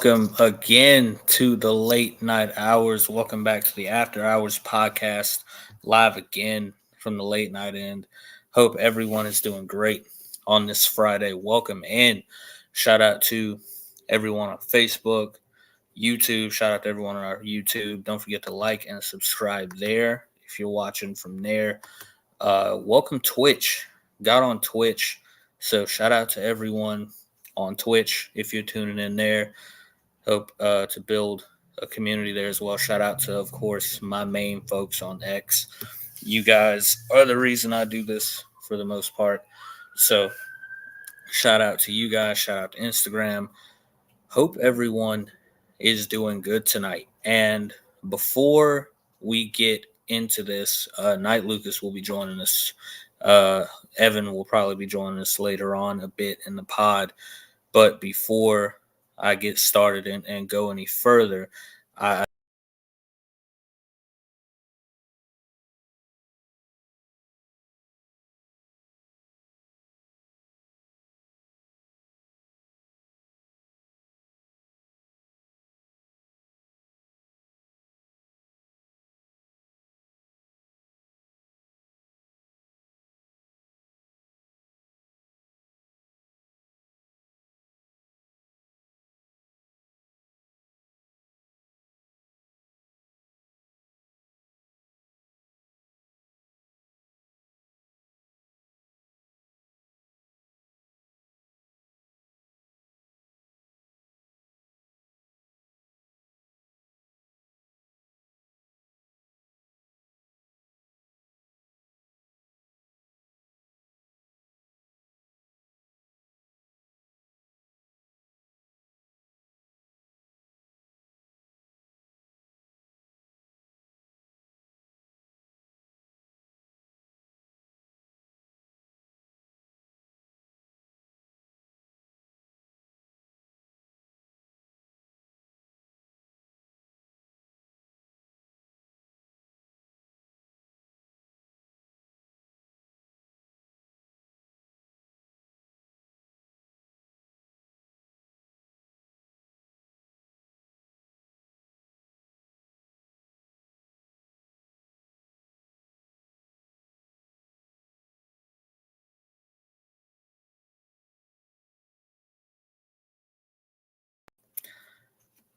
Welcome again to the late night hours. Welcome back to the After Hours podcast, live again from the late night end. Hope everyone is doing great on this Friday. Welcome in. Shout out to everyone on Facebook, YouTube. Shout out to everyone on our YouTube. Don't forget to like and subscribe there if you're watching from there. Welcome Twitch. Got on Twitch. So shout out to everyone on Twitch if you're tuning in there. Hope to build a community there as well. Shout out to, of course, my main folks on X. You guys are the reason I do this for the most part. So shout out to you guys. Shout out to Instagram. Hope everyone is doing good tonight. And before we get into this, Knight Lucas will be joining us. Evan will probably be joining us later on a bit in the pod. But before I get started and go any further, I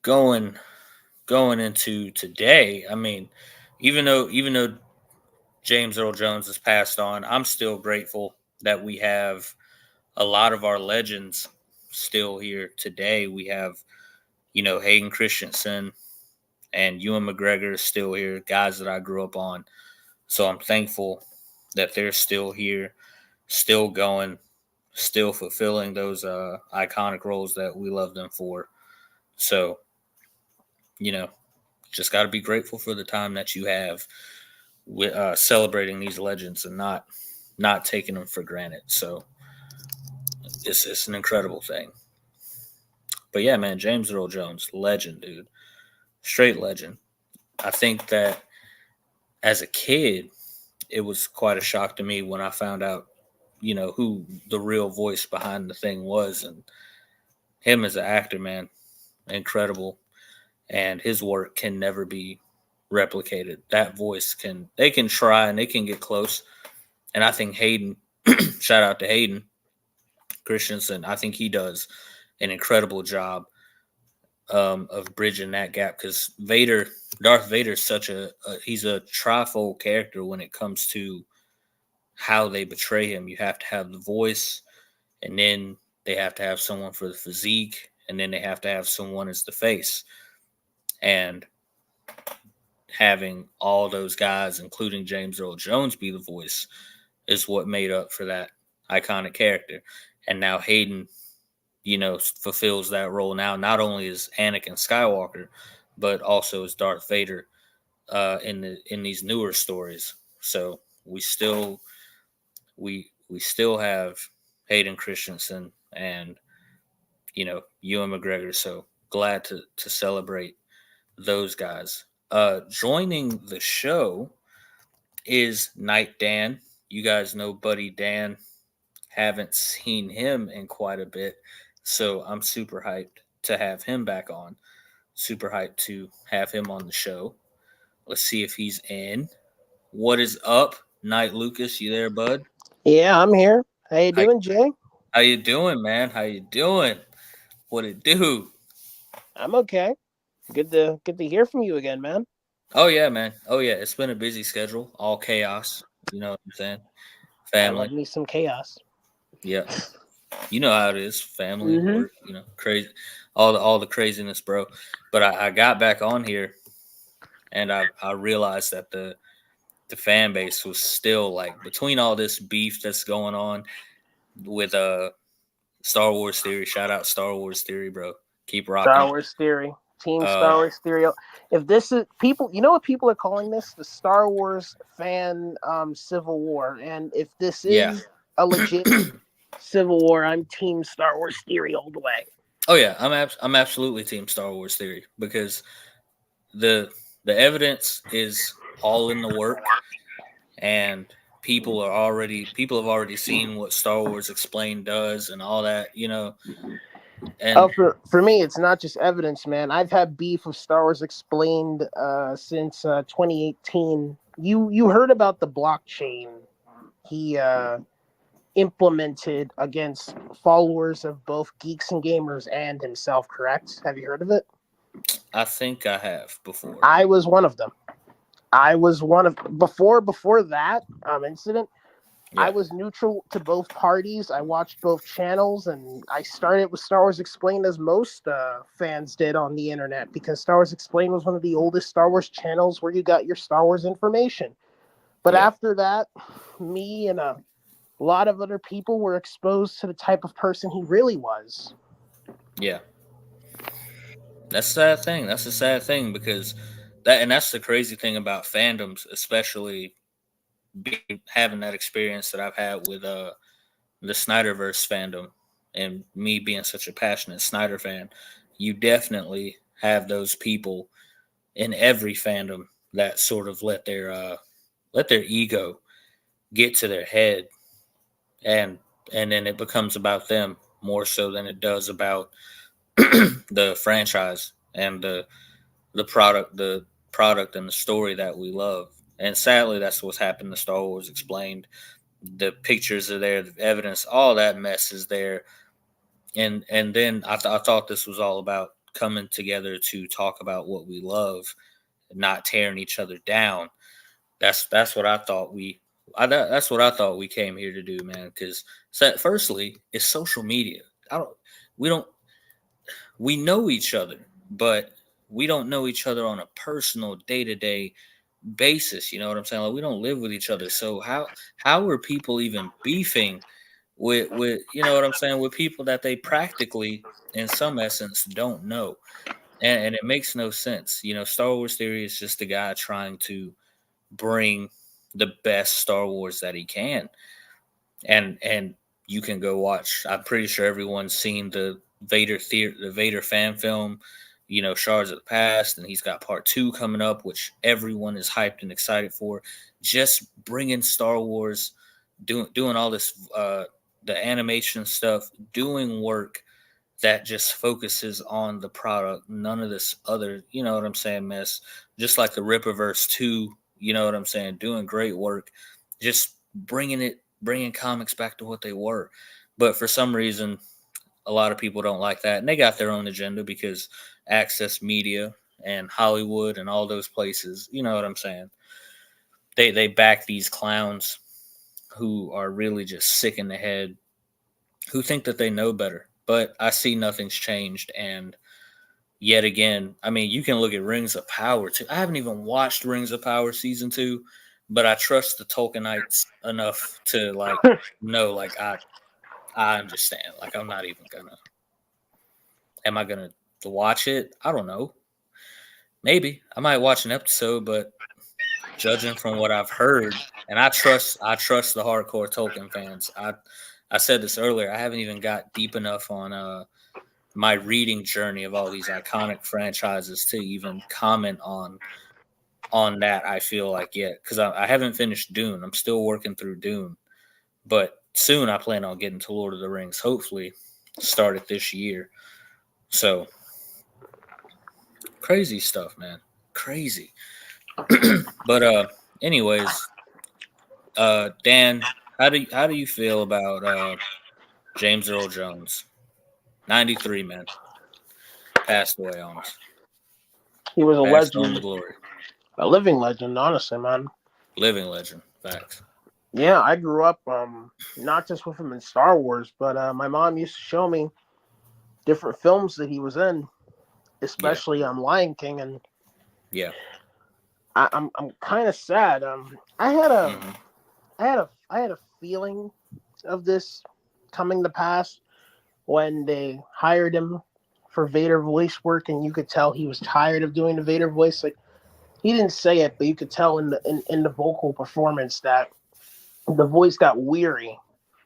going going into today. I mean, even though James Earl Jones has passed on, I'm still grateful that we have a lot of our legends still here today. We have, Hayden Christensen and Ewan McGregor is still here, guys that I grew up on. So I'm thankful that they're still here, still going, still fulfilling those iconic roles that we love them for. So, you know, just got to be grateful for the time that you have with celebrating these legends and not taking them for granted. So it's an incredible thing. But yeah, man, James Earl Jones, legend, dude, straight legend. I think that as a kid, it was quite a shock to me when I found out, who the real voice behind the thing was, and him as an actor, man, incredible, and his work can never be replicated. That voice they can try and they can get close, and I think Hayden, shout out to Hayden Christensen, I think he does an incredible job of bridging that gap because Darth Vader, is he's a trifold character when it comes to how they betray him. You have to have the voice, and then they have to have someone for the physique, and then they have to have someone as the face. And having all those guys, including James Earl Jones, be the voice is what made up for that iconic character. And now Hayden, fulfills that role now, not only as Anakin Skywalker, but also as Darth Vader in these newer stories. So we still have Hayden Christensen and Ewan McGregor. So glad to celebrate those guys. Joining the show is Knight Dan. You guys know Buddy Dan. Haven't seen him in quite a bit, so I'm super hyped to have him back on. Super hyped to have him on the show. Let's see if he's in. What is up, Knight Lucas? You there, bud? Yeah, I'm here. How you How, doing, Jay? how you doing, man? How you doing? What it do? I'm okay. Good to hear from you again, man. Oh yeah, man. Oh yeah. It's been a busy schedule. All chaos. You know what I'm saying? I Family. love me some chaos. Yeah. You know how it is. Family, Mm-hmm. work. Crazy. All the craziness, bro. But I got back on here, and I realized that the fan base was still like between all this beef that's going on with Star Wars Theory. Shout out Star Wars Theory, bro. Keep Star rocking. Wars Theory, Team Uh, Star Wars Theory. If this is people, you know what people are calling this? The Star Wars fan civil war. And if this yeah. is a legit civil war, I'm Team Star Wars Theory all the way. Oh yeah, I'm absolutely Team Star Wars Theory because the the evidence is all in the work, and people have already seen what Star Wars Explained does and all that, Oh, and for me, it's not just evidence, man. I've had beef with Star Wars Explained since 2018. You heard about the blockchain he implemented against followers of both Geeks and Gamers and himself, correct? Have you heard of it? I think I have before. I was one of them. I was one of before that incident. I Yeah, was neutral to both parties. I watched both channels, and I started with Star Wars Explained as most fans did on the internet because Star Wars Explained was one of the oldest Star Wars channels where you got your Star Wars information. But yeah, after that, me and a lot of other people were exposed to the type of person he really was. yeah. That's a sad thing. That's a sad thing because that's the crazy thing about fandoms, especially having that experience that I've had with the Snyderverse fandom and me being such a passionate Snyder fan. You definitely have those people in every fandom that sort of let their ego get to their head, and then it becomes about them more so than it does about the franchise and the product and the story that we love. And sadly, that's what's happened to Star Wars Explained. The pictures are there, the evidence, all that mess is there. And then I thought this was all about coming together to talk about what we love, not tearing each other down. That's what I thought that's what I thought we came here to do, man. Because firstly, it's social media. I don't we don't we know each other, but we don't know each other on a personal day to day basis. You know what I'm saying? Like we don't live with each other. So how are people even beefing with you know what I'm saying, with people that they practically in some essence don't know? And it makes no sense. Star Wars Theory is just a guy trying to bring the best Star Wars that he can. And you can go watch. I'm pretty sure everyone's seen the Vader fan film, Shards of the Past, and he's got part 2 coming up, which everyone is hyped and excited for. Just bringing Star Wars, doing all this, the animation stuff, doing work that just focuses on the product. None of this other, you know what I'm saying, mess. Just like the Ripperverse 2, you know what I'm saying, doing great work. Just bringing comics back to what they were. But for some reason, a lot of people don't like that. And they got their own agenda because Access Media and Hollywood and all those places, you know what I'm saying, they back these clowns who are really just sick in the head, who think that they know better. But I see nothing's changed. And yet again, I mean, you can look at Rings of Power too. I haven't even watched Rings of Power season 2, but I trust the Tolkienites enough to like know, like I understand. Like I'm not even gonna. Am I gonna watch it? I don't know. Maybe I might watch an episode, but judging from what I've heard, and I trust the hardcore Tolkien fans. I said this earlier. I haven't even got deep enough on my reading journey of all these iconic franchises to even comment on that. I feel like yet because I haven't finished Dune. I'm still working through Dune, but soon I plan on getting to Lord of the Rings. Hopefully, start it this year. So crazy stuff, man. Crazy. But anyways, Dan, how do you feel about James Earl Jones? 93, man. Passed away on us. He was a Passed on to legend, glory. a living legend, honestly, man. Living legend. Facts. Yeah, I grew up not just with him in Star Wars, but my mom used to show me different films that he was in, especially Lion King, and Yeah. I'm kind of sad. I had a Hmm. I had a feeling of this coming to pass when they hired him for Vader voice work, and you could tell he was tired of doing the Vader voice. Like, he didn't say it, but you could tell in the vocal performance that the voice got weary.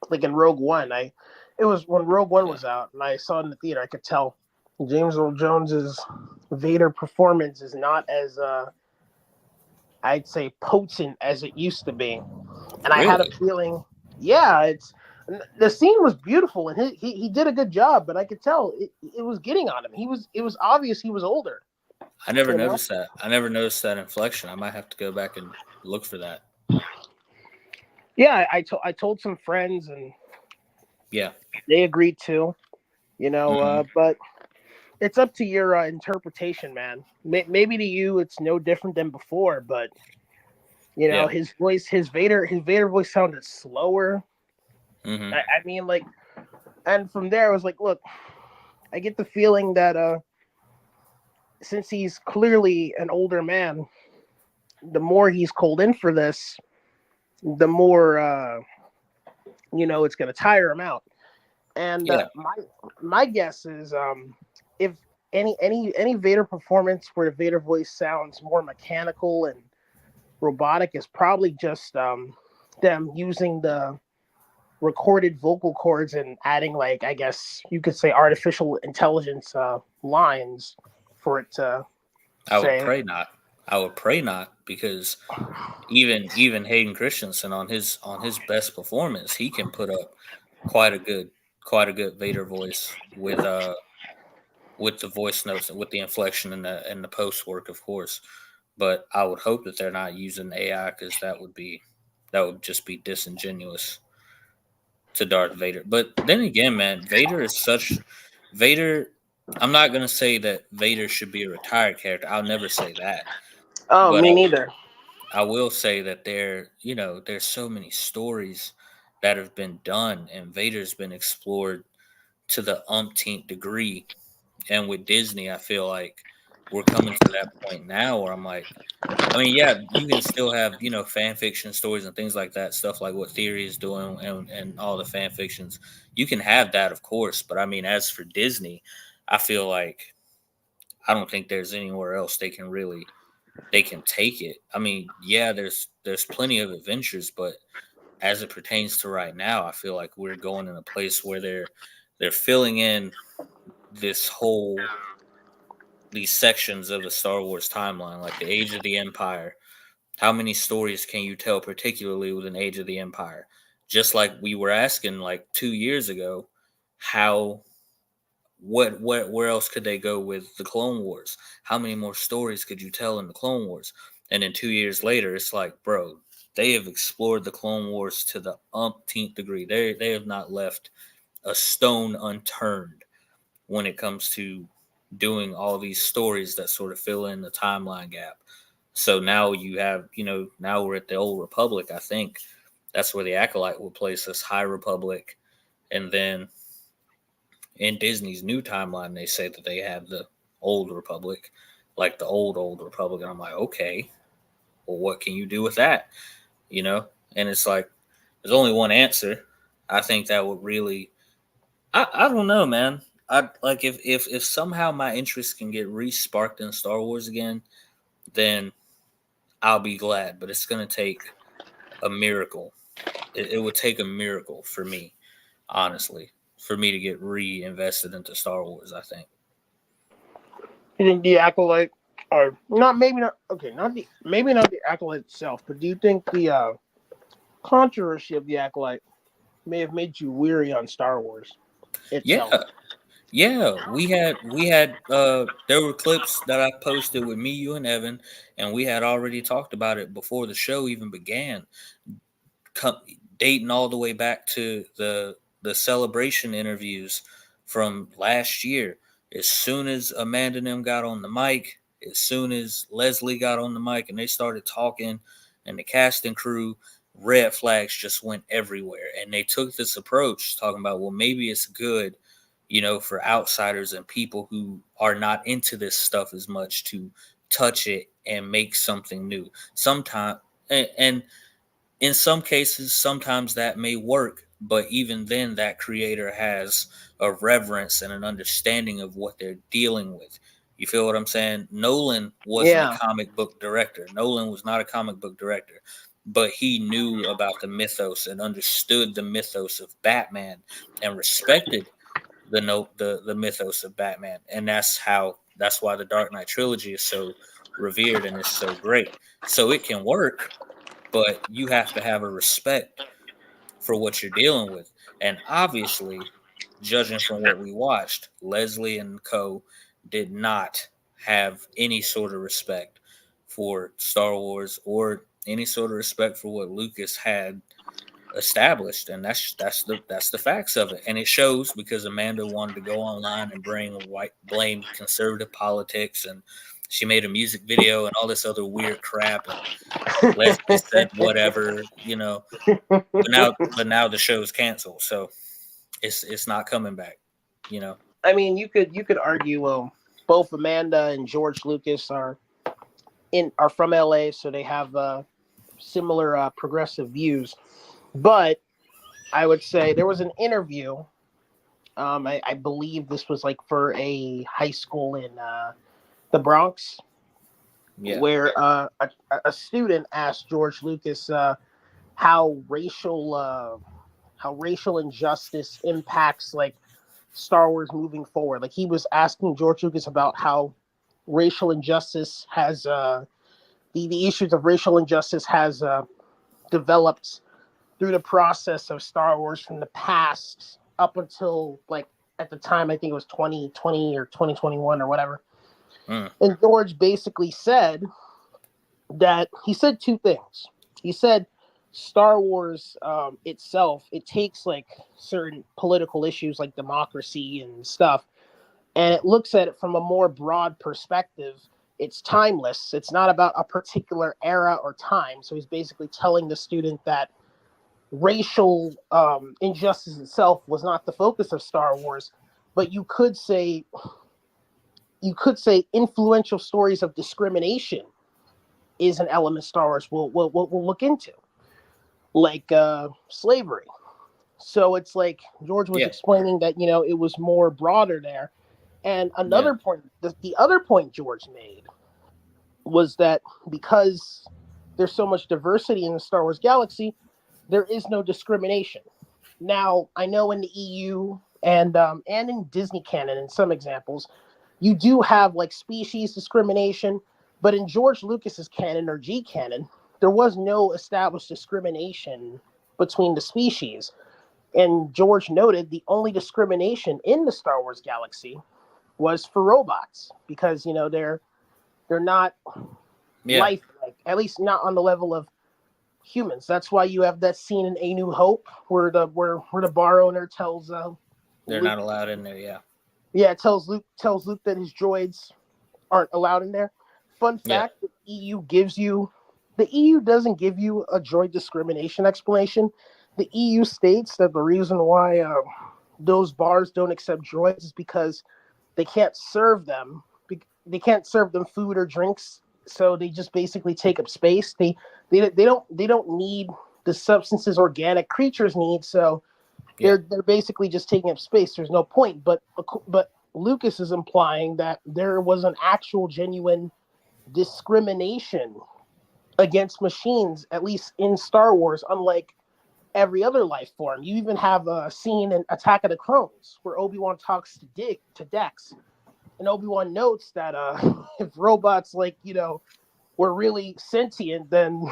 Like in Rogue One, it was when Rogue One Yeah. was out and I saw it in the theater, I could tell James Earl Jones's Vader performance is not as I'd say potent as it used to be. And I had a Really? feeling, yeah, the scene was beautiful and he did a good job, but I could tell it was getting on him. It was obvious he was older. I never You know? noticed that. I never noticed that inflection. I might have to go back and look for that. Yeah, I told some friends and Yeah. they agreed too. Hmm. But it's up to your interpretation, man. Maybe to you it's no different than before, but Yeah. his voice, his Vader voice sounded slower. Hmm. I mean, like, and from there I was like, look, I get the feeling that since he's clearly an older man, the more he's called in for this, the more it's going to tire him out. And Yeah. my guess is if any Vader performance where the Vader voice sounds more mechanical and robotic is probably just them using the recorded vocal cords and adding, like, I guess you could say, artificial intelligence lines for it to I would say. pray not. I would pray not because even Hayden Christensen on his best performance, he can put up quite a good quite a good Vader voice with the voice notes and with the inflection and the post work, of course. But I would hope that they're not using AI because that would just be disingenuous to Darth Vader. But then again, man, Vader. I'm not gonna say that Vader should be a retired character. I'll never say that. Oh, But me neither. I will say that there's so many stories that have been done, and Vader's been explored to the umpteenth degree. And with Disney, I feel like we're coming to that point now where I'm like, I mean, yeah, you can still have fan fiction stories and things like that, stuff like what Theory is doing and all the fan fictions. You can have that, of course, but I mean, as for Disney, I feel like I don't think there's anywhere else they can take it. I mean, yeah, there's plenty of adventures, but as it pertains to right now, I feel like we're going in a place where they're filling in this whole these sections of the Star Wars timeline, like the Age of the Empire. How many stories can you tell, particularly with an Age of the Empire? Just like we were asking like 2 years ago, how what where else could they go with the Clone Wars? How many more stories could you tell in the Clone Wars? And then 2 years later, it's like, bro, they have explored the Clone Wars to the umpteenth degree. They have not left a stone unturned when it comes to doing all these stories that sort of fill in the timeline gap. So now you have, now we're at the old Republic. I think that's where the Acolyte will place us, High Republic, and then in Disney's new timeline, they say that they have the old Republic, like the old Republic. And I'm like, okay, well, what can you do with that? You know? And it's like, there's only one answer. I think that would really, I don't know, man. I like if somehow my interest can get re-sparked in Star Wars again, then I'll be glad. But it's gonna take a miracle. It would take a miracle for me, honestly, for me to get reinvested into Star Wars. I think. You think the acolyte, or not? Maybe not. Okay, not the maybe not the acolyte itself, but do you think the controversy of the acolyte may have made you weary on Star Wars Yeah, itself? Yeah, we had there were clips that I posted with me, you, and Evan, and we had already talked about it before the show even began, co- dating all the way back to the celebration interviews from last year. As soon as Amanda and them got on the mic, as soon as Leslie got on the mic and they started talking, and the cast and crew, red flags just went everywhere. And they took this approach, talking about, well, maybe it's good, for outsiders and people who are not into this stuff as much to touch it and make something new. Sometimes, and in some cases, sometimes that may work, but even then, that creator has a reverence and an understanding of what they're dealing with. You feel what I'm saying? Nolan wasn't a Yeah. comic book director. Nolan was not a comic book director, but he knew about the mythos and understood the mythos of Batman and respected the mythos of Batman, and that's why the Dark Knight trilogy is so revered and is so great. So it can work, but you have to have a respect for what you're dealing with. And obviously, judging from what we watched, Leslie and co did not have any sort of respect for Star Wars or any sort of respect for what Lucas had established, and that's the facts of it. And it shows because Amanda wanted to go online and blame conservative politics, and she made a music video and all this other weird crap, and Leslie said whatever. But now the show's canceled, so it's not coming back. I mean, you could argue, well, both Amanda and George Lucas are from LA, so they have similar progressive views. But I would say there was an interview. I believe this was like for a high school in the Bronx, Yeah. where a student asked George Lucas how racial injustice impacts like Star Wars moving forward. Like he was asking George Lucas about how racial injustice has the issues of racial injustice has developed through the process of Star Wars from the past up until like at the time I think it was 2020 or 2021 or whatever. Mm. And George basically said that he said two things. He said Star Wars itself, it takes like certain political issues like democracy and stuff, and it looks at it from a more broad perspective. It's timeless. It's not about a particular era or time. So he's basically telling the student that racial injustice itself was not the focus of Star Wars, but you could say influential stories of discrimination is an element Star Wars will look into, like slavery. So it's like George was Yeah. explaining that it was more broader there. And Yeah. another point, the other point George made was that because there's so much diversity in the Star Wars galaxy, there is no discrimination. Now, I know in the EU and in Disney canon, in some examples, you do have like species discrimination, but in George Lucas's canon or G canon, there was no established discrimination between the species. And George noted the only discrimination in the Star Wars galaxy was for robots because they're not Yeah. lifelike, at least not on the level of humans. That's why you have that scene in A New Hope where the bar owner tells They're Luke, not allowed in there. Yeah. yeah, tells Luke that his droids aren't allowed in there. Fun Yeah. fact: the EU doesn't give you a droid discrimination explanation. The EU states that the reason why those bars don't accept droids is because they can't serve them. They can't serve them food or drinks, so they just basically take up space. They don't need the substances organic creatures need, so Yeah. they're basically just taking up space. There's no point. But Lucas is implying that there was an actual genuine discrimination against machines, at least in Star Wars, unlike every other life form. You even have a scene in Attack of the Clones where Obi-Wan talks to Dex, and Obi-Wan notes that if robots were really sentient, then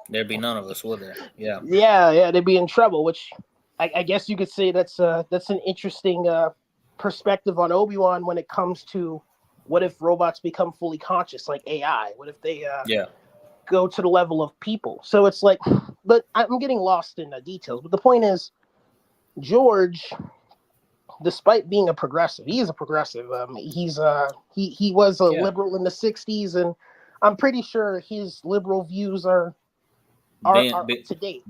There'd be none of us, would there? Yeah. yeah, they'd be in trouble. Which I guess you could say that's an interesting perspective on Obi-Wan when it comes to what if robots become fully conscious, like AI? What if they Yeah. go to the level of people? So it's like, but I'm getting lost in the details. But the point is, George, despite being a progressive, he is a progressive. He was a Yeah. liberal in the '60s, and I'm pretty sure his liberal views are Being up be, to date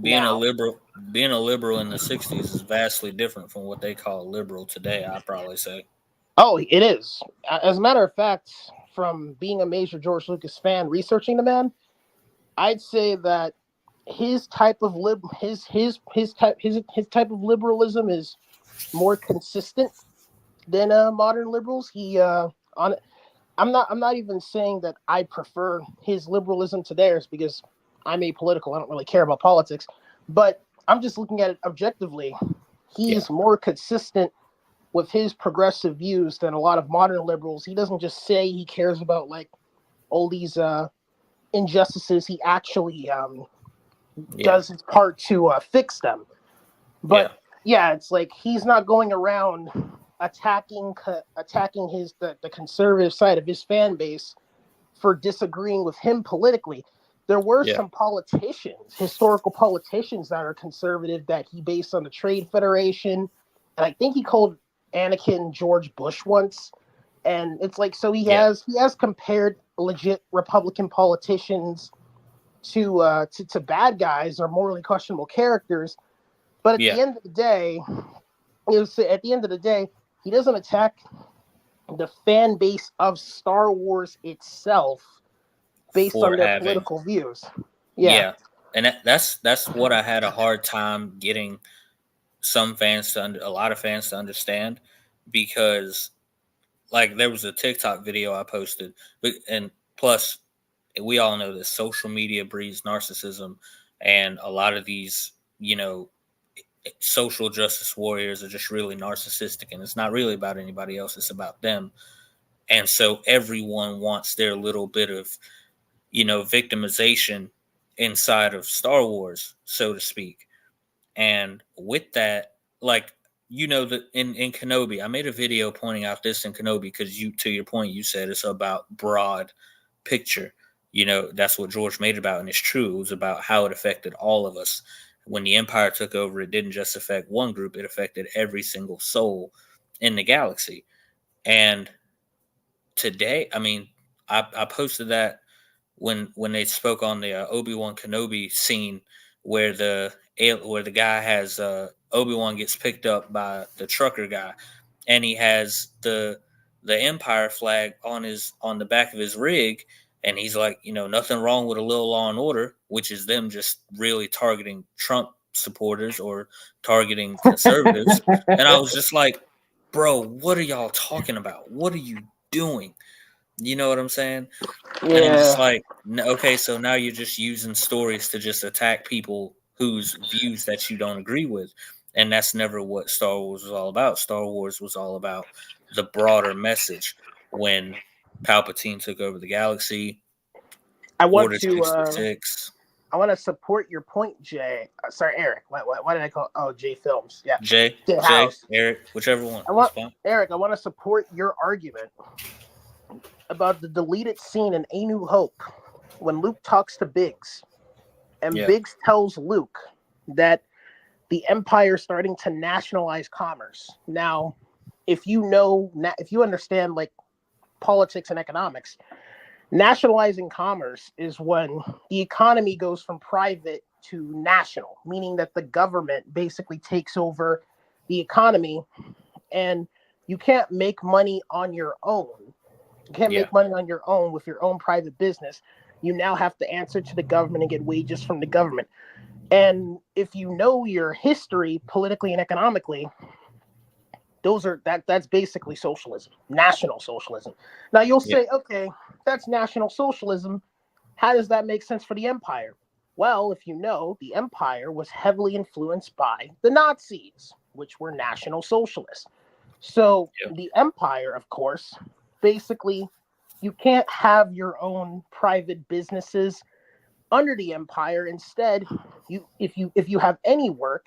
being a now. liberal being a liberal in the 60s is vastly different from what they call liberal today, I'd probably say. Oh, it is. As a matter of fact, from being a major George Lucas fan, researching the man, I'd say that his type of his type of liberalism is more consistent than modern liberals. He on I'm not even saying that I prefer his liberalism to theirs because I'm apolitical. I don't really care about politics, but I'm just looking at it objectively. Yeah. He's more consistent with his progressive views than a lot of modern liberals. He doesn't just say he cares about like all these injustices. He actually Yeah. does his part to fix them. Yeah. But yeah, it's like he's not going around attacking the conservative side of his fan base for disagreeing with him politically. There were Yeah. some politicians, historical politicians that are conservative that he based on the Trade Federation, and I think he called Anakin George Bush once. And it's like, so Yeah. he has compared legit Republican politicians to bad guys or morally questionable characters. But at Yeah. the end of the day, at the end of the day, he doesn't attack the fan base of Star Wars itself based on For their having political views. Yeah. Yeah. And that's what I had a hard time getting some fans to a lot of fans to understand, because like there was a TikTok video I posted, but and plus we all know that social media breeds narcissism, and a lot of these, social justice warriors are just really narcissistic, and it's not really about anybody else, it's about them. And so everyone wants their little bit of, victimization inside of Star Wars, so to speak. And with that, like, that in Kenobi, I made a video pointing out this in Kenobi because to your point, you said it's about broad picture. That's what George made it about, and it's true. It was about how it affected all of us. When the Empire took over, it didn't just affect one group; it affected every single soul in the galaxy. And today, I mean, I posted that when they spoke on the Obi-Wan Kenobi scene where the guy has Obi-Wan gets picked up by the trucker guy, and he has the Empire flag on the back of his rig, and he's like, nothing wrong with a little law and order, which is them just really targeting Trump supporters or targeting conservatives. And I was just like, bro, what are y'all talking about? What are you doing? You know what I'm saying? And it's Yeah. like, okay, so now you're just using stories to just attack people whose views that you don't agree with. And that's never what Star Wars was all about. Star Wars was all about the broader message. When Palpatine took over the galaxy, I want Order to 66. I want to support your point, Jay. Sorry, Eric. Why did I call? Oh, Jay Films. Yeah, Jay Jay, House. Eric, whichever one. I It's want fine. Eric. I want to support your argument about the deleted scene in A New Hope when Luke talks to Biggs, and Yeah. Biggs tells Luke that the Empire is starting to nationalize commerce. Now, if you understand like politics and economics, nationalizing commerce is when the economy goes from private to national, meaning that the government basically takes over the economy, and you can't make money on your own. You can't Yeah. make money on your own with your own private business. You now have to answer to the government and get wages from the government. And if you know your history politically and economically, that's basically socialism, national socialism. Now you'll Yeah. say, okay, that's national socialism. How does that make sense for the empire? Well, if you know, the empire was heavily influenced by the Nazis, which were national socialists. So Yeah. the empire, of course, basically you can't have your own private businesses under the empire. Instead, if you have any work,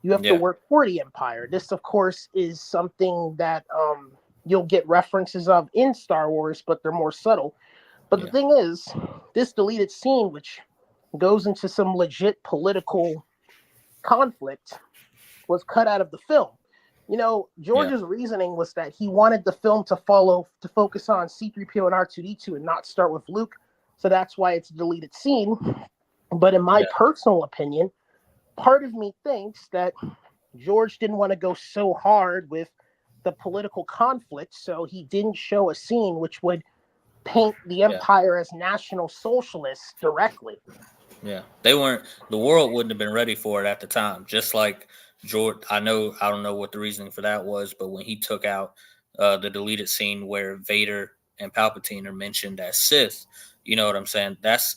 You have to work for the Empire. This, of course, is something that you'll get references of in Star Wars, but they're more subtle. But the thing is, this deleted scene, which goes into some legit political conflict, was cut out of the film. You know, George's reasoning was that he wanted the film to focus on C-3PO and R2-D2 and not start with Luke. So that's why it's a deleted scene. But in my personal opinion, part of me thinks that George didn't want to go so hard with the political conflict, so he didn't show a scene which would paint the Empire as National Socialists directly. Yeah, they weren't. The world wouldn't have been ready for it at the time. Just like George, I don't know what the reasoning for that was, but when he took out the deleted scene where Vader and Palpatine are mentioned as Sith, you know what I'm saying? That's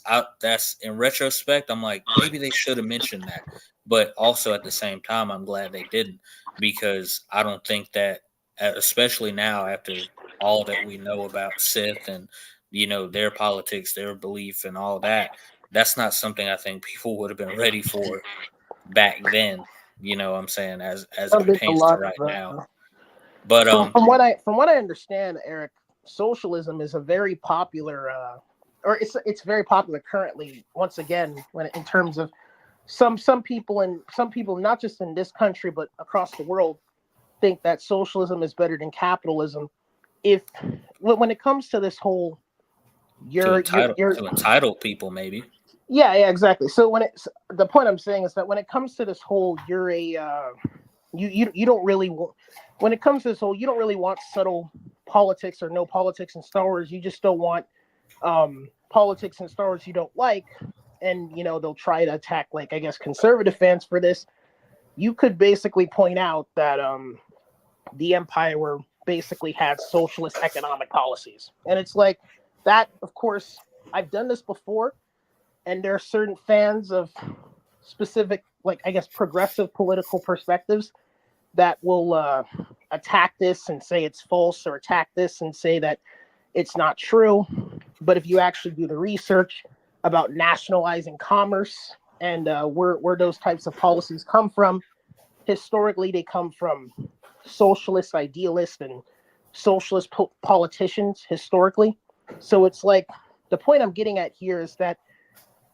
in retrospect, I'm like, maybe they should have mentioned that. But also at the same time, I'm glad they didn't, because I don't think that, especially now after all that we know about Sith and, you know, their politics, their belief and all that, that's not something I think people would have been ready for back then. You know what I'm saying? As it pertains to right now. But from what I understand, Eric, socialism is a very popular or it's very popular currently, once again, when in terms of some people not just in this country but across the world think that socialism is better than capitalism. If when it comes to this whole to entitle people, maybe. Yeah, exactly. So the point I'm saying is that when it comes to this whole, you're a you don't really when it comes to this whole, you don't really want subtle politics or no politics in Star Wars. You just don't want politics in Star Wars you don't like, and you know they'll try to attack, like, I guess, conservative fans for this. You could basically point out that the Empire basically had socialist economic policies, and it's like that. Of course, I've done this before, and there are certain fans of specific, like, I guess, progressive political perspectives that will attack this and say it's false, or attack this and say that it's not true. But if you actually do the research about nationalizing commerce and where those types of policies come from, historically they come from socialist idealists and socialist politicians historically. So it's like, the point I'm getting at here is that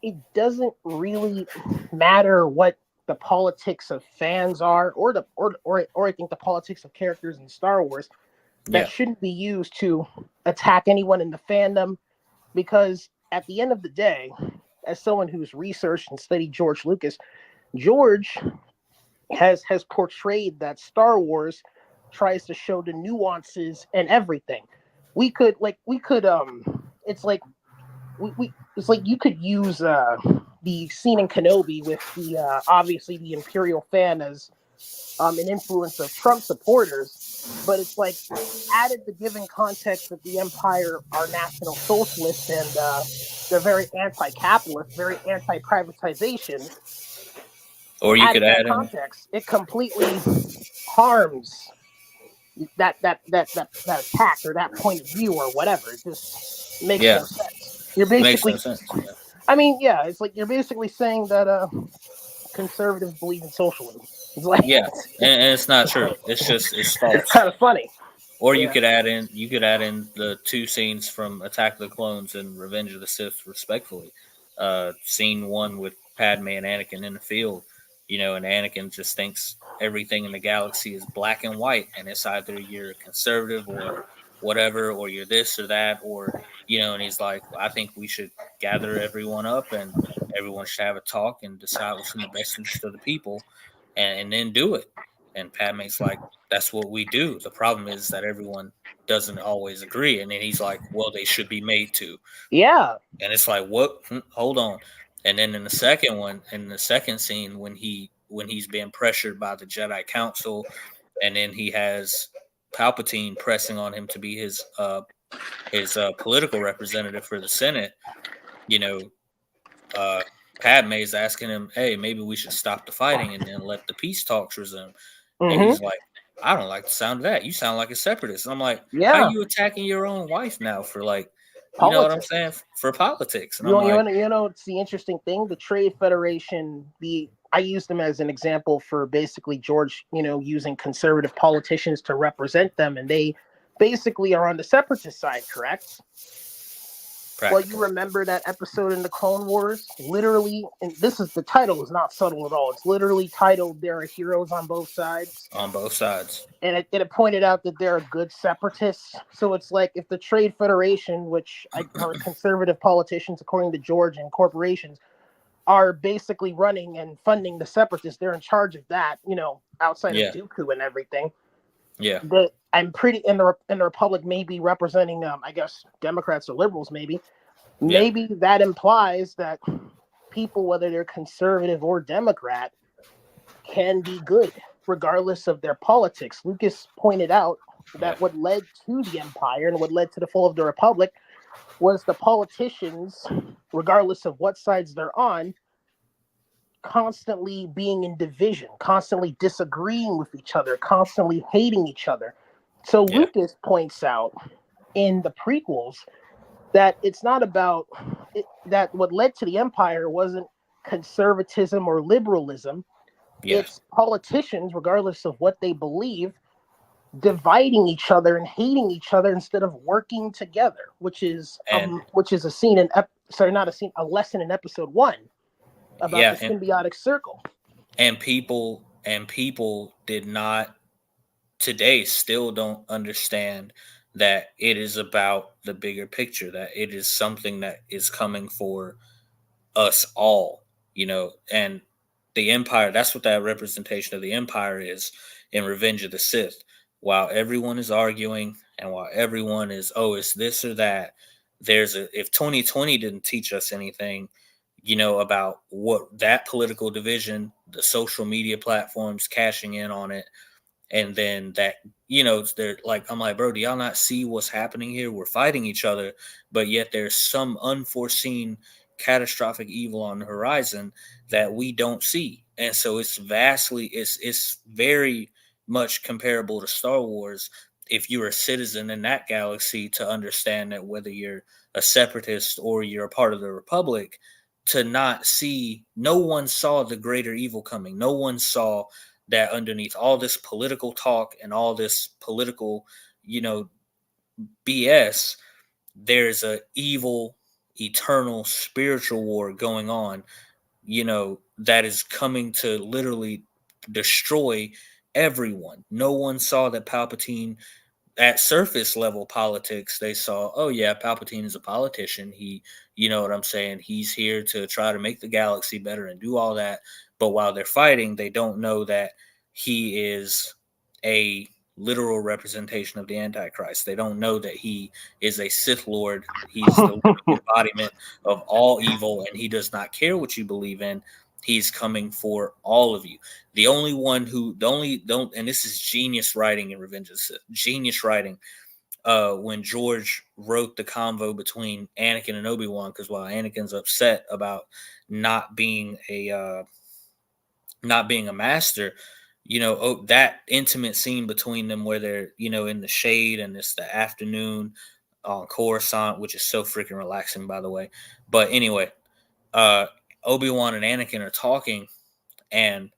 it doesn't really matter what the politics of fans are, or I think the politics of characters in Star Wars. That shouldn't be used to attack anyone in the fandom, because at the end of the day, as someone who's researched and studied George Lucas, George has portrayed that Star Wars tries to show the nuances and everything. It's like you could use the scene in Kenobi with the obviously the Imperial fan as an influence of Trump supporters, but it's like added the given context that the Empire are National Socialists and they're very anti-capitalist, very anti-privatization. Or you could add context. It completely harms that attack or that point of view or whatever. It just makes no sense. You're basically, makes no sense. Yeah. I mean, it's like you're basically saying that conservatives believe in socialism. It's like, and it's not true. It's false. It's kind of funny. Or you could add in the two scenes from Attack of the Clones and Revenge of the Sith, respectfully. Scene 1 with Padme and Anakin in the field, you know, and Anakin just thinks everything in the galaxy is black and white, and it's either you're conservative or whatever, or you're this or that, or, you know, and he's like, I think we should gather everyone up and everyone should have a talk and decide what's in the best interest of the people, and then do it. And Padme's like, that's what we do. The problem is that everyone doesn't always agree. And then he's like, well, they should be made to. Yeah. And it's like, what? Hold on. And then in the second scene, when he's being pressured by the Jedi Council, and then he has Palpatine pressing on him to be his political representative for the Senate, you know, Padme is asking him, hey, maybe we should stop the fighting and then let the peace talks resume. And he's like, I don't like the sound of that. You sound like a separatist. And I'm like, how are you attacking your own wife now for, like, You know what I'm Politics. saying? For politics. And I'm like, It's the interesting thing. The Trade Federation, I use them as an example for basically George, using conservative politicians to represent them, and they basically are on the separatist side, correct? Well, you remember that episode in the Clone Wars? Literally, and the title is not subtle at all. It's literally titled "There are heroes on both sides." On both sides. And it pointed out that there are good separatists. So it's like if the Trade Federation, which are conservative politicians, according to George, and corporations, are basically running and funding the separatists, they're in charge of that, outside of Dooku and everything. Yeah. I'm pretty in the Republic, maybe representing, I guess, Democrats or liberals, maybe. Yeah. Maybe that implies that people, whether they're conservative or Democrat, can be good regardless of their politics. Lucas pointed out that what led to the Empire and what led to the fall of the Republic was the politicians, regardless of what sides they're on, constantly being in division, constantly disagreeing with each other, constantly hating each other. So Lucas points out in the prequels that it's not about that what led to the Empire wasn't conservatism or liberalism. It's politicians, regardless of what they believe, dividing each other and hating each other instead of working together, which is a scene in a lesson in episode 1 about the symbiotic circle. And people did not today still don't understand that it is about the bigger picture, that it is something that is coming for us all, and the Empire, that's what that representation of the Empire is in Revenge of the Sith. While everyone is arguing and while everyone is, it's this or that, if 2020 didn't teach us anything, about what that political division, the social media platforms cashing in on it, and then that, they're like, I'm like, bro, do y'all not see what's happening here? We're fighting each other, but yet there's some unforeseen catastrophic evil on the horizon that we don't see. And so it's very much comparable to Star Wars if you're a citizen in that galaxy, to understand that whether you're a separatist or you're a part of the Republic, to not see, no one saw the greater evil coming. No one saw that underneath all this political talk and all this political, BS, there's a evil, eternal, spiritual war going on, that is coming to literally destroy everyone. No one saw that Palpatine, at surface level politics, they saw, Palpatine is a politician. He, you know what I'm saying? He's here to try to make the galaxy better and do all that. But while they're fighting, they don't know that he is a literal representation of the Antichrist. They don't know that he is a Sith Lord. He's the embodiment of all evil, and he does not care what you believe in. He's coming for all of you. The only one who, and this is genius writing in Revenge of the Sith, genius writing. When George wrote the convo between Anakin and Obi-Wan, because while Anakin's upset about not being a master, that intimate scene between them where they're, in the shade and it's the afternoon on Coruscant, which is so freaking relaxing, by the way. But anyway, Obi-Wan and Anakin are talking, and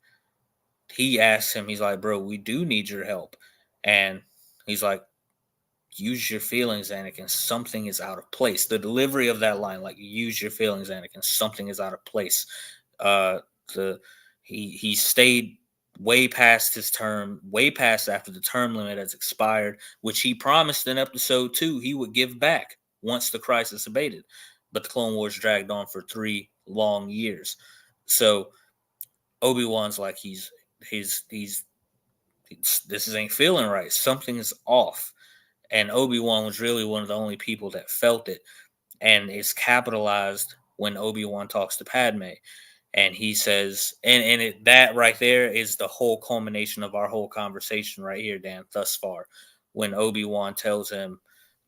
he asks him, he's like, bro, we do need your help. And he's like, use your feelings, Anakin. Something is out of place. The delivery of that line, like, use your feelings, Anakin. Something is out of place. He stayed way past his term, way past after the term limit has expired, which he promised in episode 2 he would give back once the crisis abated. But the Clone Wars dragged on for 3 long years. So Obi-Wan's like, this ain't feeling right. Something is off. And Obi-Wan was really one of the only people that felt it. And it's capitalized when Obi-Wan talks to Padme. And he says, that right there is the whole culmination of our whole conversation right here, Dan, thus far. When Obi-Wan tells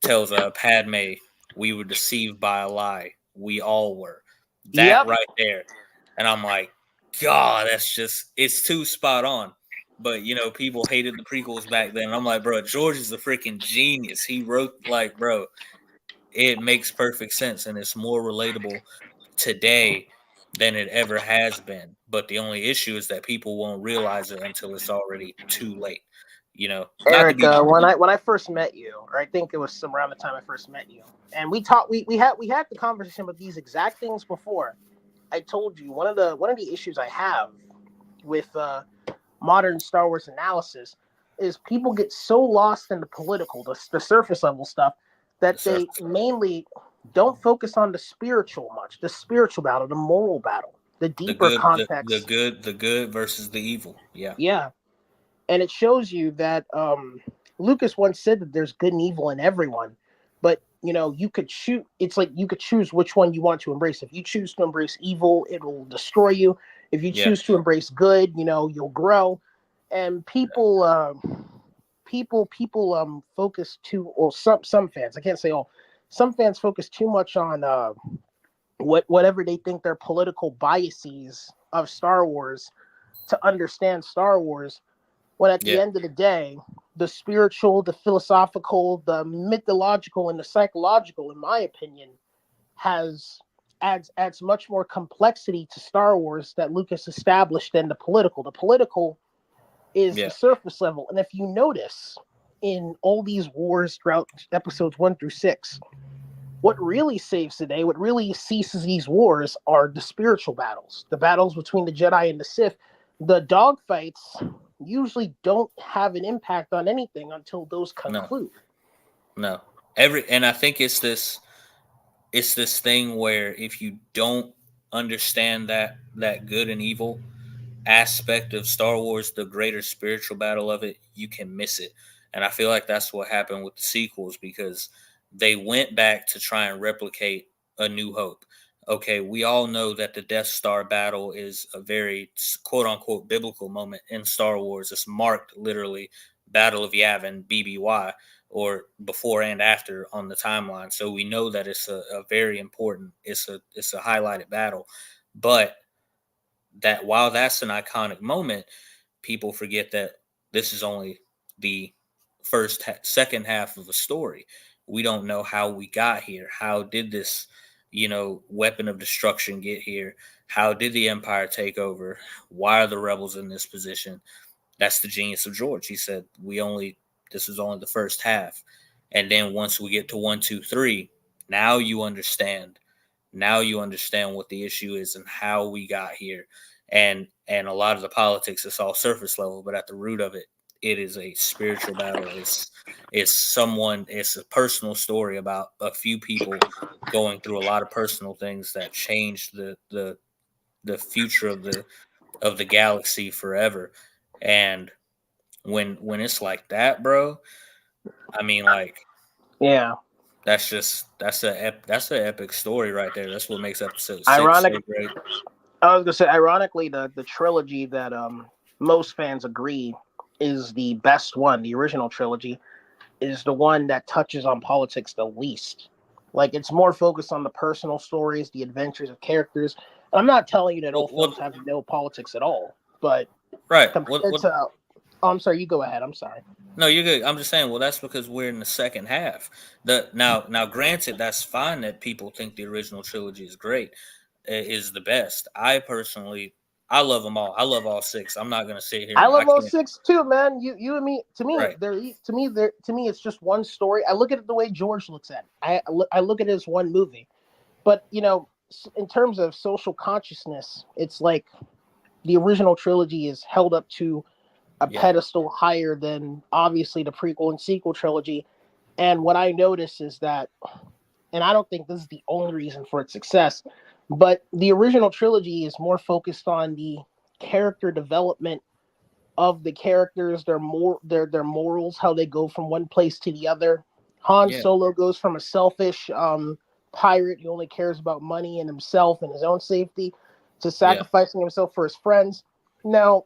Padme, we were deceived by a lie. We all were. That right there. And I'm like, God, it's too spot on. But, people hated the prequels back then. I'm like, bro, George is a freaking genius. He wrote, like, bro, it makes perfect sense, and it's more relatable today than it ever has been. But the only issue is that people won't realize it until it's already too late. Not to Eric, be. when I first met you, or I think it was around the time I first met you, and we had the conversation about these exact things before. I told you one of the issues I have with modern Star Wars analysis is people get so lost in the political, the surface level stuff, The that they surface level. mainly don't focus on the spiritual much, the spiritual battle, the moral battle, the The deeper good, the context. good, the good versus the evil. Yeah, Yeah, and it shows you that Lucas once said that there's good and evil in everyone, but you could choose. It's like you could choose which one you want to embrace. If you choose to embrace evil, it will destroy you. If you yeah, choose to embrace good, you'll grow. And people focus too, or some fans. I can't say all. Some fans focus too much on whatever they think their political biases of Star Wars to understand Star Wars, when at the yeah, end of the day, the spiritual, the philosophical, the mythological, and the psychological, in my opinion, has adds much more complexity to Star Wars that Lucas established than the political. The political is the yeah, surface level, and if you notice in all these wars throughout episodes 1 through 6, what really saves the day, what really ceases these wars, are the spiritual battles, the battles between the Jedi and the Sith. The dogfights usually don't have an impact on anything until those no, conclude. no. And I think it's this thing where if you don't understand that good and evil aspect of Star Wars, the greater spiritual battle of it, you can miss it. And I feel like that's what happened with the sequels because they went back to try and replicate A New Hope. Okay, we all know that the Death Star battle is a very quote unquote biblical moment in Star Wars. It's marked literally Battle of Yavin, BBY, or before and after on the timeline. So we know that it's a very important, it's a highlighted battle. But that while that's an iconic moment, people forget that this is only the second half of a story. We don't know how we got here. How did this, weapon of destruction get here? How did the Empire take over? Why are the rebels in this position? That's the genius of George. He said, this is only the first half. And then once we get to 1, 2, 3, now you understand. Now you understand what the issue is and how we got here. And a lot of the politics is all surface level, but at the root of it, it is a spiritual battle. It's a personal story about a few people going through a lot of personal things that changed the future of the galaxy forever. And when it's like that, bro, I mean, like, Yeah. that's an epic story right there. That's what makes episode 6 Ironic. so great. I was gonna say, ironically, the trilogy that most fans agree is the best one, the original trilogy, is the one that touches on politics the least. Like, it's more focused on the personal stories, the adventures of characters. And I'm not telling you that all films have no politics at all, but Right. compared to, oh, I'm sorry, you go ahead. I'm sorry. No, you're good. I'm just saying. Well, that's because we're in the second half. Now, granted, that's fine that people think the original trilogy is great, is the best. I personally, I love them all. I love all 6. I'm not gonna sit here I and I love all can't. 6 too, man. You and me. To me, Right. it's just one story. I look at it the way George looks at it. I look at it as one movie. But in terms of social consciousness, it's like the original trilogy is held up to a Yeah. pedestal higher than obviously the prequel and sequel trilogy. And what I notice is that, and I don't think this is the only reason for its success, but the original trilogy is more focused on the character development of the characters, their morals, how they go from one place to the other. Han Yeah. Solo goes from a selfish pirate who only cares about money and himself and his own safety to Yeah. sacrificing himself for his friends. Now,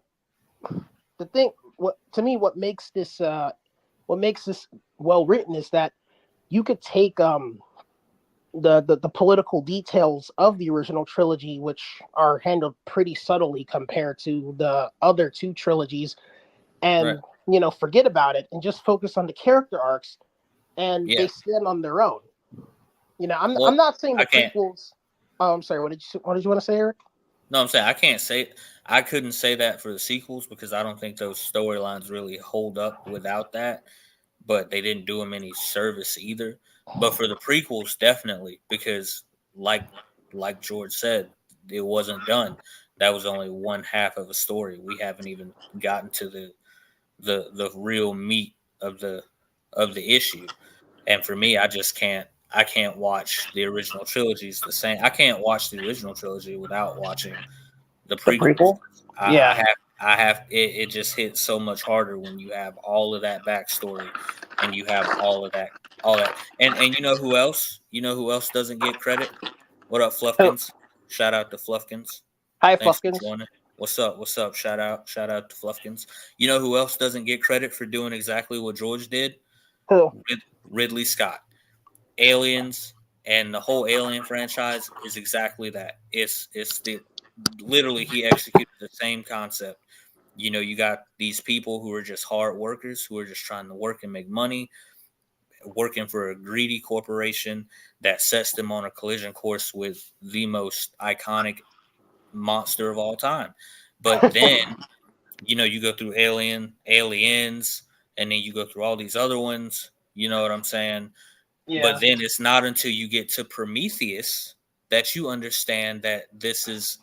the thing, what makes this well written is that you could take the political details of the original trilogy, which are handled pretty subtly compared to the other 2 trilogies, Right. and forget about it and just focus on the character arcs, and Yeah. they stand on their own. You know, I'm Well, I'm not saying I the can't. prequels. Oh, I'm sorry. What did you want to say, Eric? No, I'm saying I can't say. I couldn't say that for the sequels because I don't think those storylines really hold up without that. But they didn't do them any service either. But for the prequels, definitely, because like George said, it wasn't done. That was only one half of a story. We haven't even gotten to the real meat of the issue. And for me, I just can't. I can't watch the original trilogies the same. I can't watch the original trilogy without watching the The prequels. prequel. I Yeah. have it just hits so much harder when you have all of that backstory and you have all that. And you know who else doesn't get credit? What up, Oh, Fluffkins? Shout out to Fluffkins. hi, Thanks for Fluffkins. joining. What's up? What's up? Shout out to Fluffkins. You know who else doesn't get credit for doing exactly what George did? Who? Ridley Scott. Aliens and the whole Alien franchise is exactly that. It's the literally he executed the same concept. You know, you got these people who are just hard workers who are just trying to work and make money, working for a greedy corporation that sets them on a collision course with the most iconic monster of all time. But then, you know, you go through Aliens, and then you go through all these other ones. You know what I'm saying? But Yeah. then it's not until you get to Prometheus that you understand that this is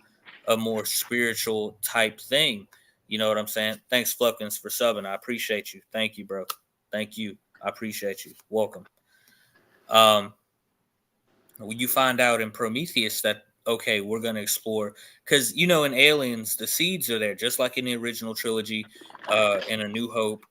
a more spiritual type thing. You know what I'm saying? Thanks, Fluffkins, for subbing. I appreciate you. Thank you, bro. Thank you. I appreciate you. Welcome. Um, when you find out in Prometheus that okay, we're gonna explore because you know in Aliens the seeds are there just like in the original trilogy, in A New Hope.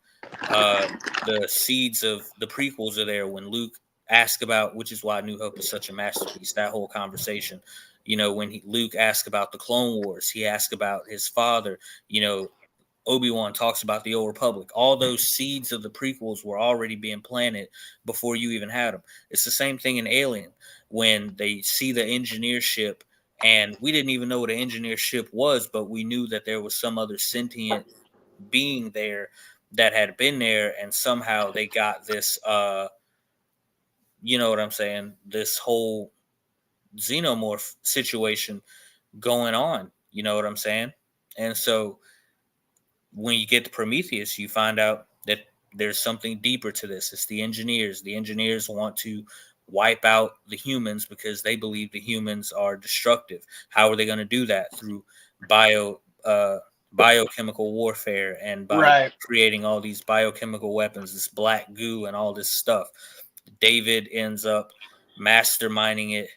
Uh, the seeds of the prequels are there when Luke asks about, which is why New Hope is such a masterpiece. That whole conversation, you know, when Luke asks about the Clone Wars, he asks about his father. You know, Obi-Wan talks about the Old Republic. All those seeds of the prequels were already being planted before you even had them. It's the same thing in Alien when they see the engineer ship, and we didn't even know what an engineer ship was, but we knew that there was some other sentient being there that had been there, and somehow they got this. You know what I'm saying? This whole xenomorph situation going on. You know what I'm saying? And so when you get to Prometheus, you find out that there's something deeper to this. It's the engineers. The engineers want to wipe out the humans because they believe the humans are destructive. How are they going to do that? Through bio biochemical warfare and by Right. creating all these biochemical weapons, this black goo and all this stuff. David ends up masterminding it,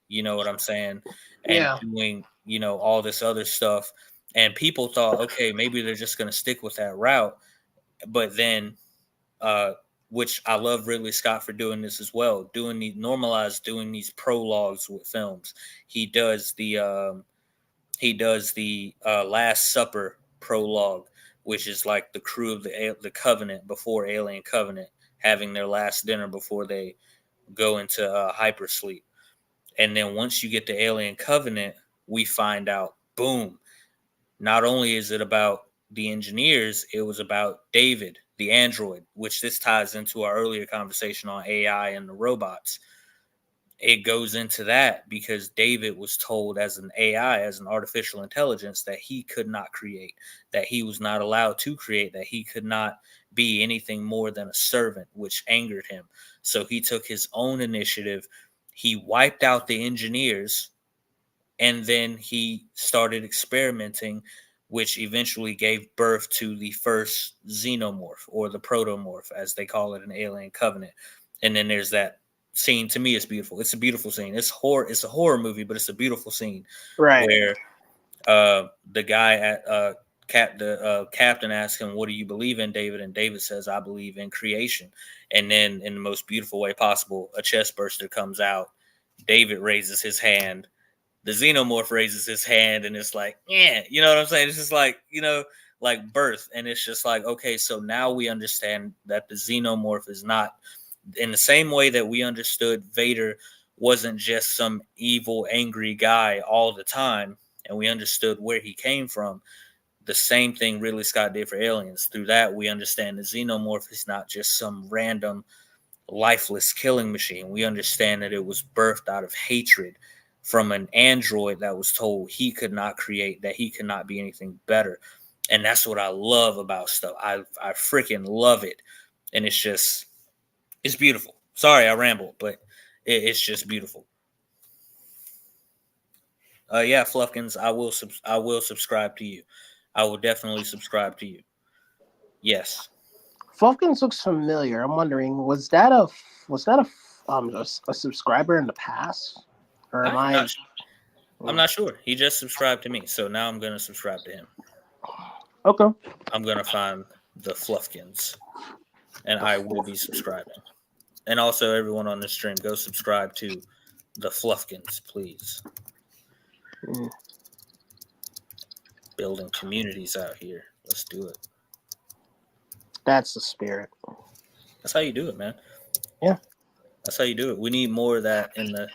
you know what I'm saying, and Yeah. doing, you know, all this other stuff. And people thought, okay, maybe they're just going to stick with that route. But then, uh, which I love Ridley Scott for doing this as well, doing these prologues with films. He does the Last Supper prologue, which is like the crew of the Covenant before Alien Covenant having their last dinner before they go into hypersleep. And then once you get to Alien Covenant, we find out, boom, not only is it about the engineers, it was about David, the android, which this ties into our earlier conversation on AI and the robots. It goes into that because David was told as an AI, as an artificial intelligence, that he could not create, that he was not allowed to create, that he could not be anything more than a servant, which angered him. So he took his own initiative. He wiped out the engineers and then he started experimenting, which eventually gave birth to the first xenomorph or the protomorph, as they call it in Alien Covenant. And then there's that scene. To me, it's beautiful. It's a beautiful scene. It's horror. It's a horror movie, but it's a beautiful scene Right. where the guy at the captain asks him, "What do you believe in, David?" And David says, "I believe in creation." And then, in the most beautiful way possible, a chest burster comes out. David raises his hand, the xenomorph raises his hand, and it's like, yeah, you know what I'm saying? It's just like, you know, like birth. And it's just like, okay, so now we understand that the xenomorph is not in the same way that we understood Vader wasn't just some evil, angry guy all the time, and we understood where he came from. The same thing Ridley Scott did for Aliens. Through that, we understand the xenomorph is not just some random lifeless killing machine. We understand that it was birthed out of hatred from an android that was told he could not create, that he could not be anything better. And that's what I love about stuff. I freaking love it. And it's beautiful. Sorry, I rambled, but it's just beautiful. Yeah, Fluffkins, I will subscribe to you. I will definitely subscribe to you. Yes. Fluffkins looks familiar. I'm wondering, was that a subscriber in the past, or am I'm I? not, I'm not sure. He just subscribed to me, so now I'm gonna subscribe to him. Okay. I'm gonna find the Fluffkins, and I will be subscribing. And also, everyone on this stream, go subscribe to the Fluffkins, please. Mm. Building communities out here. Let's do it. That's the spirit. That's how you do it, man. Yeah. That's how you do it. We need more of that in the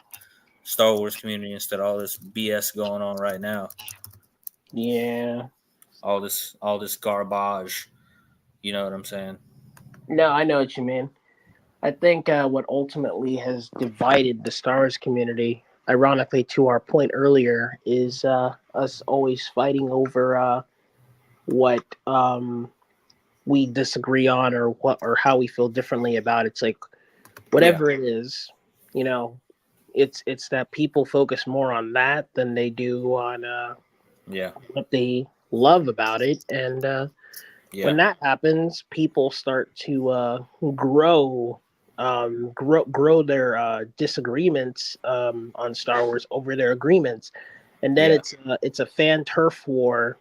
Star Wars community instead of all this BS going on right now. Yeah. All this garbage. You know what I'm saying? No, I know what you mean. I think what ultimately has divided the Star Wars community, ironically to our point earlier, is us always fighting over what we disagree on, or how we feel differently about. It's like whatever it is, you know, it's that people focus more on that than they do on what they love about it. And when that happens, people start to grow their disagreements on Star Wars over their agreements, and then it's a fan turf war,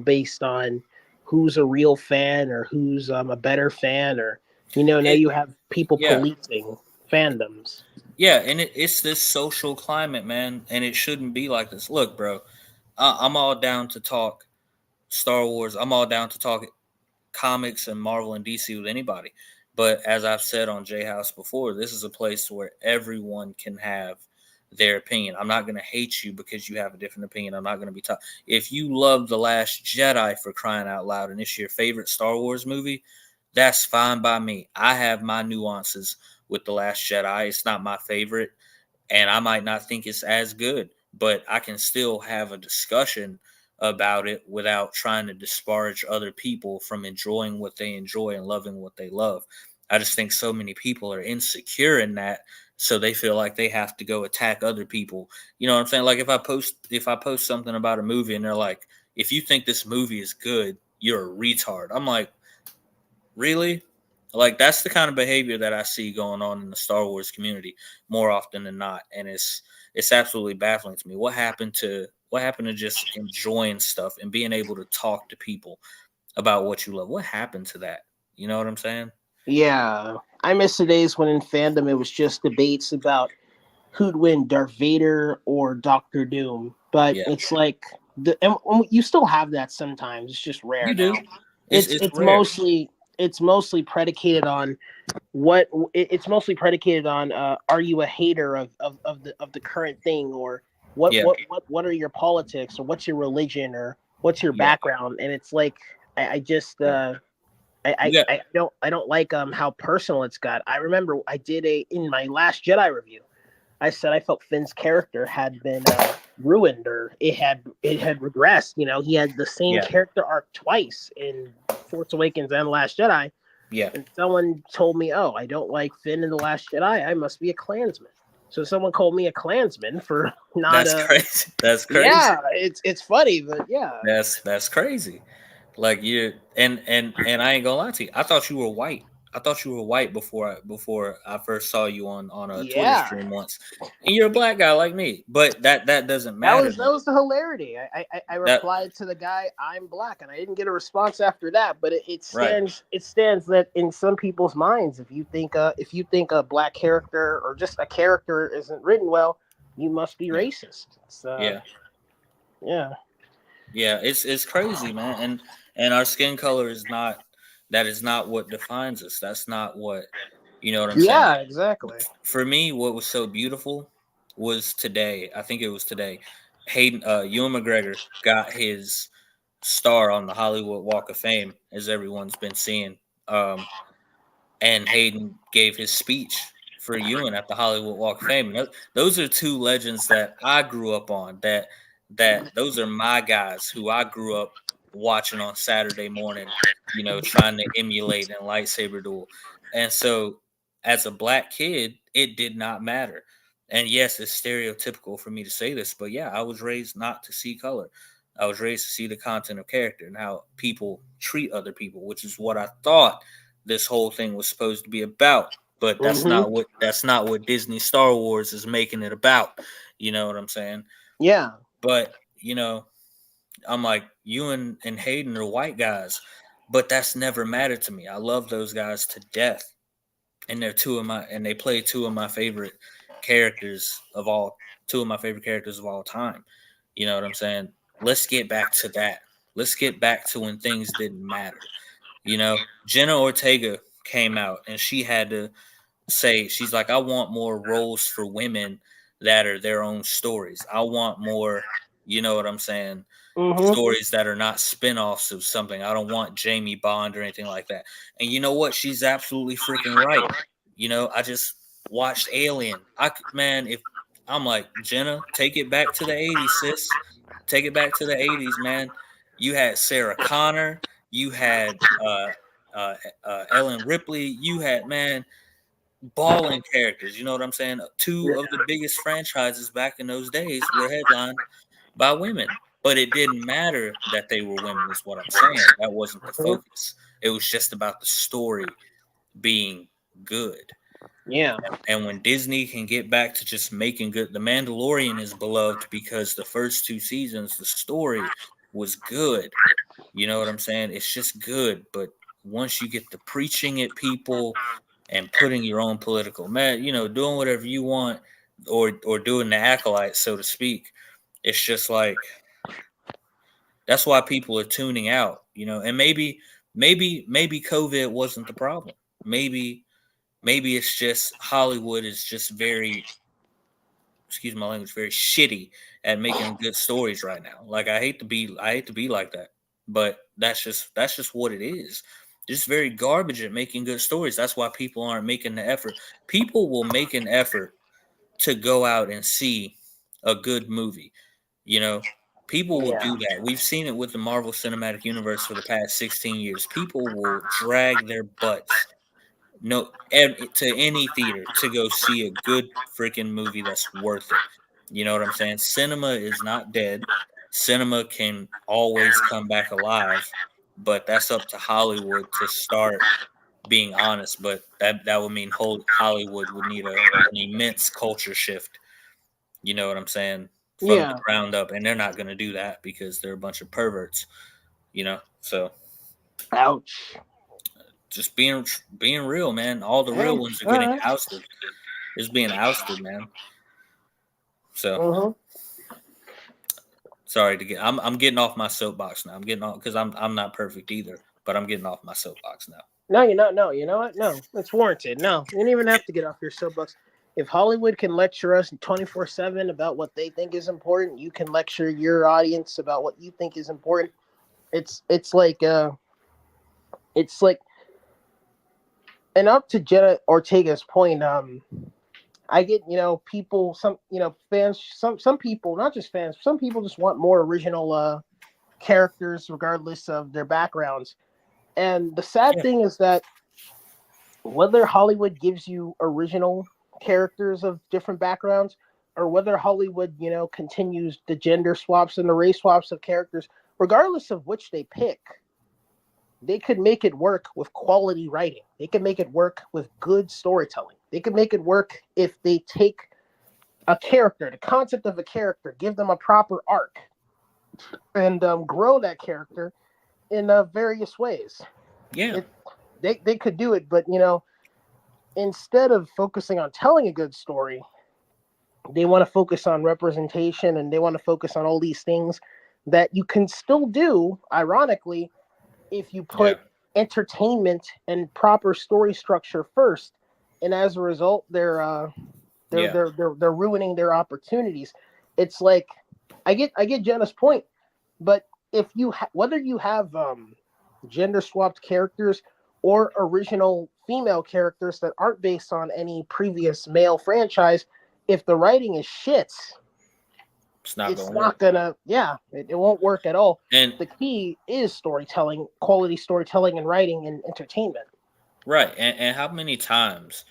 based on who's a real fan or who's a better fan, or now you have people policing fandoms. Yeah, and it's this social climate, man, and it shouldn't be like this. Look, bro, I'm all down to talk Star Wars. I'm all down to talk comics and Marvel and DC with anybody. But as I've said on J House before, this is a place where everyone can have their opinion. I'm not going to hate you because you have a different opinion. I'm not going to be tough. If you love The Last Jedi, for crying out loud, and it's your favorite Star Wars movie, that's fine by me. I have my nuances with The Last Jedi. It's not my favorite, and I might not think it's as good, but I can still have a discussion about it without trying to disparage other people from enjoying what they enjoy and loving what they love. I just think so many people are insecure in that, so they feel like they have to go attack other people. You know what I'm saying? Like if I post something about a movie and they're like, if you think this movie is good, you're a retard. I'm like, really? Like that's the kind of behavior that I see going on in the Star Wars community more often than not, and it's absolutely baffling to me. What happened to just enjoying stuff and being able to talk to people about what you love? What happened to that? You know what I'm saying? Yeah, I miss the days when in fandom it was just debates about who'd win, Darth Vader or Doctor Doom. But Yeah, it's like and you still have that sometimes. It's just rare you now. do. It's It's it's rare. mostly predicated on it's mostly predicated on are you a hater of the current thing, or Yeah, what are your politics, or what's your religion, or what's your yeah, background. And it's like I just yeah. You got I don't like how personal it's got. I remember I did in my last Jedi review, I said I felt Finn's character had been ruined, or it had regressed. He had the same yeah, character arc twice in Force Awakens and Last Jedi, yeah. and someone told me, "Oh, I don't like Finn in The Last Jedi. I must be a Klansman." So someone called me a Klansman for not That's crazy. That's crazy. Yeah, it's funny, but yeah. That's crazy. Like you and I ain't gonna lie to you. I thought you were white. I thought you were white before I first saw you on a Twitter Yeah, stream once. And you're a black guy like me. But that doesn't that matter was though. the hilarity. I That replied to the guy, "I'm black," and I didn't get a response after that. But right. it stands that in some people's minds, if you think a black character or just a character isn't written well, you must be Yeah. racist. It's Yeah. yeah. Yeah. It's crazy, man. And our skin color is not what defines us. That's not what you know what I'm saying? Yeah, exactly. For me, what was so beautiful was today. I think it was today. Hayden Ewan McGregor got his star on the Hollywood Walk of Fame, as everyone's been seeing. Um, and Hayden gave his speech for Ewan at the Hollywood Walk of Fame. Those are two legends that I grew up on. That those are my guys who I grew up watching on Saturday morning, trying to emulate and lightsaber duel. And so as a black kid, it did not matter. And yes, it's stereotypical for me to say this, but yeah, I was raised not to see color. I was raised to see the content of character and how people treat other people, which is what I thought this whole thing was supposed to be about. But that's not what Disney Star Wars is making it about. You know what I'm saying? Yeah. But I'm like, Ewan and Hayden are white guys, but that's never mattered to me. I love those guys to death, and they play two of my favorite characters of all time. You know what I'm saying? Let's get back to that. Let's get back to when things didn't matter. Jenna Ortega came out and she had to say, she's like, I want more roles for women that are their own stories. I want more, you know what I'm saying? Stories that are not spinoffs of something. I don't want Jamie Bond or anything like that. And you know what? She's absolutely freaking right. I just watched Alien. If I'm like, Jenna, take it back to the 80s, sis. Take it back to the 80s, man. You had Sarah Connor. You had Ellen Ripley. You had, man, balling characters. You know what I'm saying? Two of the biggest franchises back in those days were headlined by women. But it didn't matter that they were women, is what I'm saying. That wasn't the focus. It was just about the story being good. Yeah. And when Disney can get back to just making good, The Mandalorian is beloved because the first two seasons, the story was good. You know what I'm saying? It's just good. But once you get to preaching at people and putting your own political, doing whatever you want or doing the acolyte, so to speak, it's just like, that's why people are tuning out, and maybe COVID wasn't the problem. Maybe it's just Hollywood is just very, excuse my language, very shitty at making good stories right now. Like, I hate to be like that, but that's just what it is. Just very garbage at making good stories. That's why people aren't making the effort. People will make an effort to go out and see a good movie. People will do that. We've seen it with the Marvel Cinematic Universe for the past 16 years. People will drag their butts to any theater to go see a good freaking movie that's worth it. You know what I'm saying? Cinema is not dead. Cinema can always come back alive, but that's up to Hollywood to start being honest. But that would mean Hollywood would need an immense culture shift. You know what I'm saying? From the ground up, and they're not going to do that because they're a bunch of perverts. So. Ouch. Just being real, man. All the real ones are getting ousted. It's being ousted, man. So sorry to get. I'm getting off my soapbox now. I'm getting off because I'm not perfect either, but I'm getting off my soapbox now. No, you're not. No, you know what? No, it's warranted. No, you don't even have to get off your soapbox. If Hollywood can lecture us 24/7 about what they think is important, you can lecture your audience about what you think is important. It's like and up to Jenna Ortega's point, I get, people, fans, some people, not just fans, some people just want more original characters regardless of their backgrounds. And the sad thing is that whether Hollywood gives you original characters of different backgrounds or whether Hollywood, continues the gender swaps and the race swaps of characters, regardless of which they pick, they could make it work with quality writing. They could make it work with good storytelling. They could make it work if they take a character, the concept of a character, give them a proper arc, and grow that character in various ways. Yeah. They could do it, but, instead of focusing on telling a good story, they want to focus on representation and they want to focus on all these things that you can still do, ironically, if you put entertainment and proper story structure first, and as a result, they're ruining their opportunities. It's like I get Jenna's point, but if you whether you have gender swapped characters or original female characters that aren't based on any previous male franchise, if the writing is shit, It's not it's gonna not work. gonna, yeah, it won't work at all. And The key is storytelling, quality storytelling and writing and entertainment. right, and how many times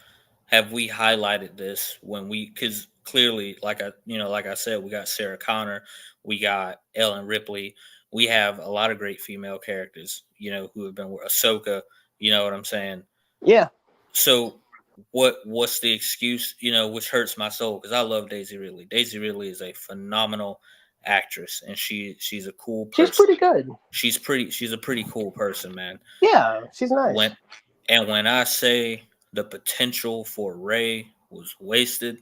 have we highlighted this when we, because clearly, like I said, we got Sarah Connor, we got Ellen Ripley, we have a lot of great female characters, who have been Ahsoka, you know what I'm saying? Yeah, So what's the excuse, which hurts my soul because I love Daisy Ridley. Daisy Ridley is a phenomenal actress and she's a cool she's person. pretty good. She's a pretty cool person, man. Yeah, she's nice. When when I say the potential for Ray was wasted,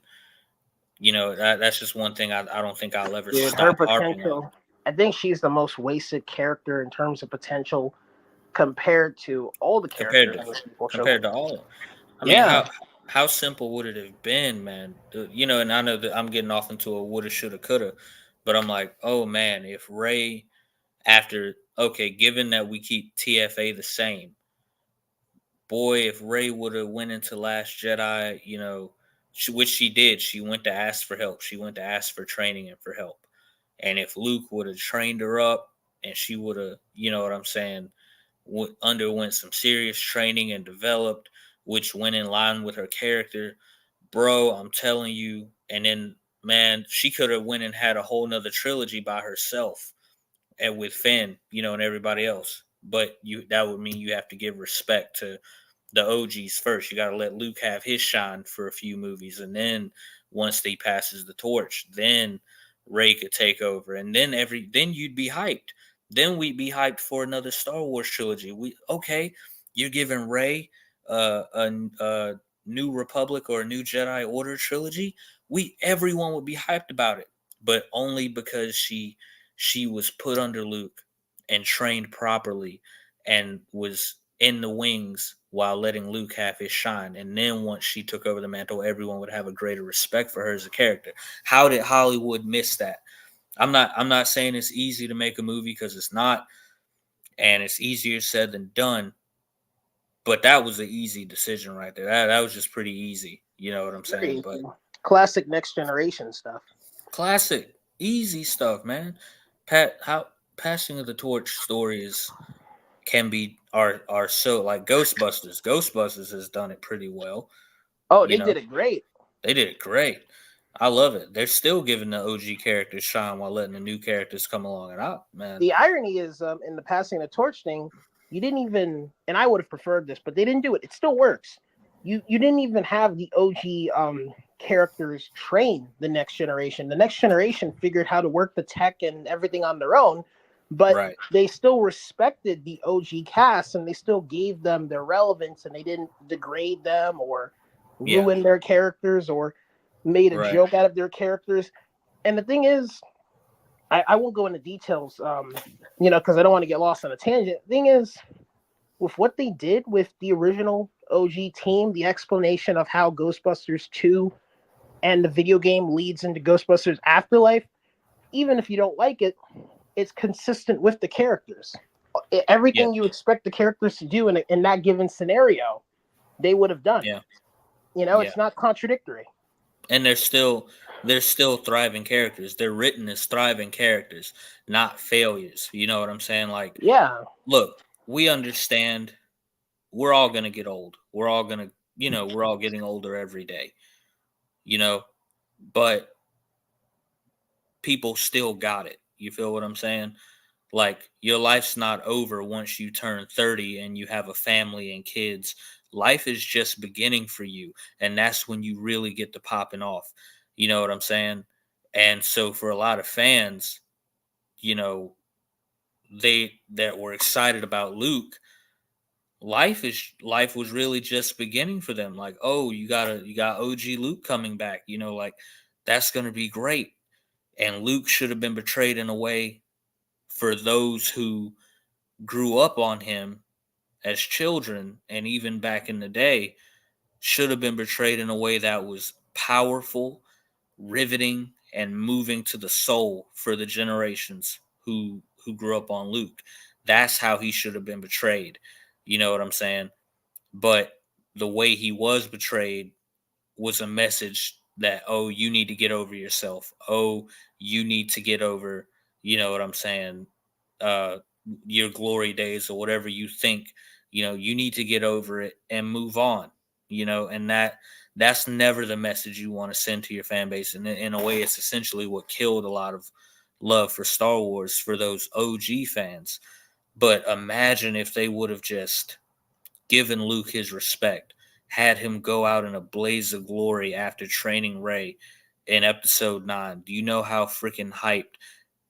that's just one thing I don't think I'll ever Dude, her stop harping on. potential. I think she's the most wasted character in terms of potential compared to all the compared characters to in the sequel compared trilogy. to all. I mean, Yeah, how simple would it have been, man? And I know that I'm getting off into a woulda, shoulda, coulda, but I'm like, oh man, if Ray, after okay, given that we keep TFA the same, boy, if Ray would have went into Last Jedi, which she did, she went to ask for help. She went to ask for training and for help. And if Luke would have trained her up, and she would have, you know what I'm saying, underwent some serious training and developed, which went in line with her character, bro, I'm telling you. And then, man, she could have went and had a whole nother trilogy by herself and with Finn, and everybody else. But that would mean you have to give respect to the OGs first. You got to let Luke have his shine for a few movies, and then once he passes the torch, then Ray could take over, and then you'd be hyped. Then we'd be hyped for another Star Wars trilogy. You're giving Ray a New Republic or a New Jedi Order trilogy. Everyone would be hyped about it, but only because she was put under Luke and trained properly and was in the wings while letting Luke have his shine. And then once she took over the mantle, everyone would have a greater respect for her as a character. How did Hollywood miss that? I'm not saying it's easy to make a movie because it's not, and it's easier said than done. But that was an easy decision right there. That was just pretty easy. You know what I'm saying? very But classic Next Generation stuff. classic, easy stuff, man. How passing of the torch stories are so like Ghostbusters. Ghostbusters has done it pretty well. Oh, You they know, did it great. they did it great. I love it. They're still giving the OG characters shine while letting the new characters come along. And man, The irony is, in the passing the torch thing, you didn't even, and I would have preferred this, but they didn't do it. It still works. You didn't even have the OG characters train the next generation. The next generation figured how to work the tech and everything on their own, but right, they still respected the OG cast and they still gave them their relevance and they didn't degrade them or yeah, ruin their characters or made a right, joke out of their characters. And the thing is, I won't go into details, because I don't want to get lost on a tangent. Thing is, with what they did with the original OG team, the explanation of how Ghostbusters 2 and the video game leads into Ghostbusters Afterlife, even if you don't like it, it's consistent with the characters. yeah, Everything you expect the characters to do in that given scenario, they would have done. yeah, yeah. It's not contradictory. And they're still thriving characters. They're written as thriving characters, not failures. You know what I'm saying? Like, Yeah, look, we understand we're all gonna get old. We're all getting older every day. You know, but people still got it. You feel what I'm saying? Like your life's not over once you turn 30 and you have a family and kids. Life is just beginning for you. And that's when you really get to popping off. You know what I'm saying? And so for a lot of fans, you know, they that were excited about Luke, life was really just beginning for them. Like, oh, you got OG Luke coming back, like that's gonna be great. And Luke should have been portrayed in a way for those who grew up on him as children and even back in the day should have been portrayed in a way that was powerful, riveting, and moving to the soul for the generations who grew up on Luke. That's how he should have been portrayed. You know what I'm saying? but the way he was betrayed was a message that, oh, you need to get over yourself. Oh, you need to get over, you know what I'm saying, uh, your glory days or whatever you think, you need to get over it and move on, and that's never the message you want to send to your fan base. And in a way, it's essentially what killed a lot of love for Star Wars for those OG fans. But imagine if they would have just given Luke his respect, had him go out in a blaze of glory after training Rey in episode 9. Do you know how freaking hyped?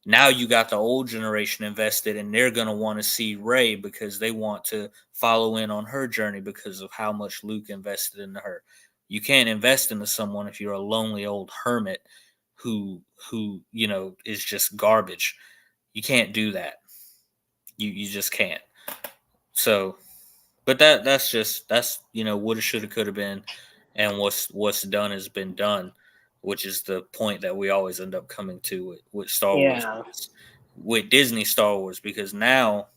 Now you got the old generation invested, and they're going to want to see Rey because they want to follow in on her journey because of how much Luke invested into her. You can't invest into someone if you're a lonely old hermit who is just garbage. You can't do that. You just can't. So, but that's woulda, shoulda, coulda been, and what's done has been done, which is the point that we always end up coming to with Star Wars, with Disney Star Wars, because now,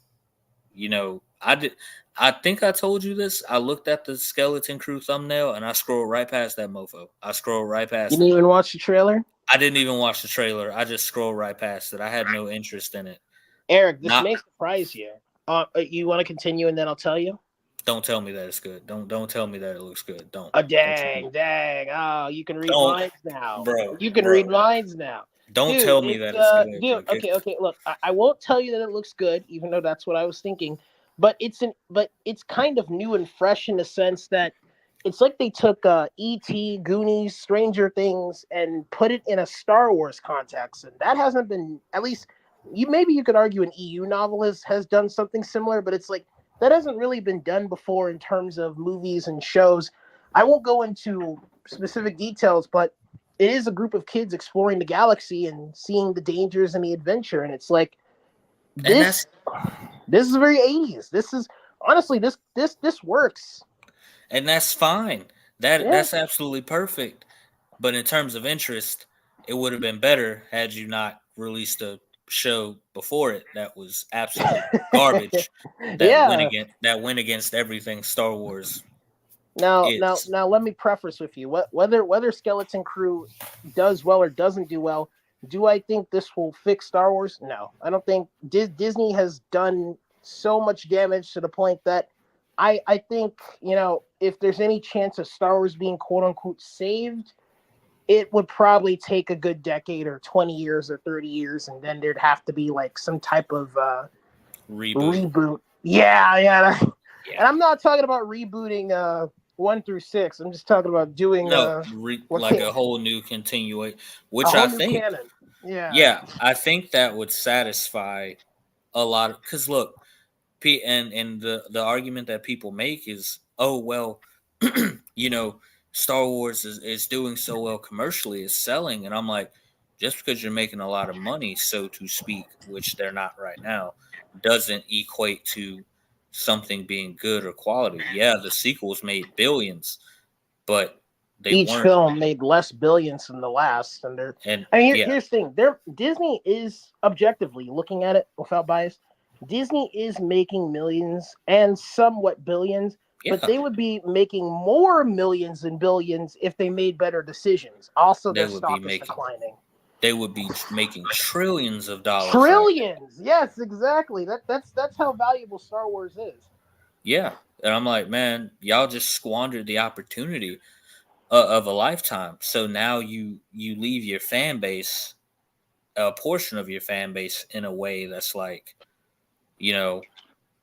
I think I told you this. I looked at the Skeleton Crew thumbnail and I scrolled right past that mofo. I scrolled right past. You didn't even watch the trailer? I didn't even watch the trailer. I just scrolled right past it. I had no interest in it. Eric, this may surprise you. You want to continue and then I'll tell you? Don't tell me that it's good. Don't tell me that it looks good. Don't. Dang. Oh, you can read minds now. Bro. You can read minds now. Don't tell me that it's good. Dude, okay. Look, I won't tell you that it looks good, even though that's what I was thinking. But it's kind of new and fresh in the sense that it's like they took E.T., Goonies, Stranger Things, and put it in a Star Wars context, and that hasn't been, at least maybe you could argue an EU novel has done something similar, but it's like that hasn't really been done before in terms of movies and shows. I won't go into specific details, but it is a group of kids exploring the galaxy and seeing the dangers and the adventure, and it's like this is very 80s. This is honestly this works. And that's fine. That's absolutely perfect. But in terms of interest, it would have been better had you not released a show before it that was absolute garbage. That went against everything Star Wars. Now, let me preface with you whether Skeleton Crew does well or doesn't do well. Do I think this will fix Star Wars? No, I don't think. Disney has done so much damage to the point that I think, if there's any chance of Star Wars being quote unquote saved, it would probably take a good decade or 20 years or 30 years, and then there'd have to be like some type of reboot. Yeah. And I'm not talking about rebooting 1 through 6. I'm just talking about doing a whole new continuation, which I think canon. Yeah, I think that would satisfy a lot of, because look, and the argument that people make is, oh well, Star Wars is doing so well commercially, is selling, and I'm like, just because you're making a lot of money, so to speak, which they're not right now, doesn't equate to something being good or quality. Yeah, the sequels made billions, but each film made less billions than the last. Here's the thing: Disney is, objectively looking at it without bias, Disney is making millions and somewhat billions, but they would be making more millions and billions if they made better decisions. Also, their stock is declining. They would be making trillions of dollars. Trillions, yes, exactly. That's how valuable Star Wars is. Yeah, and I'm like, man, y'all just squandered the opportunity of a lifetime. So now you leave your fan base, a portion of your fan base, in a way that's like,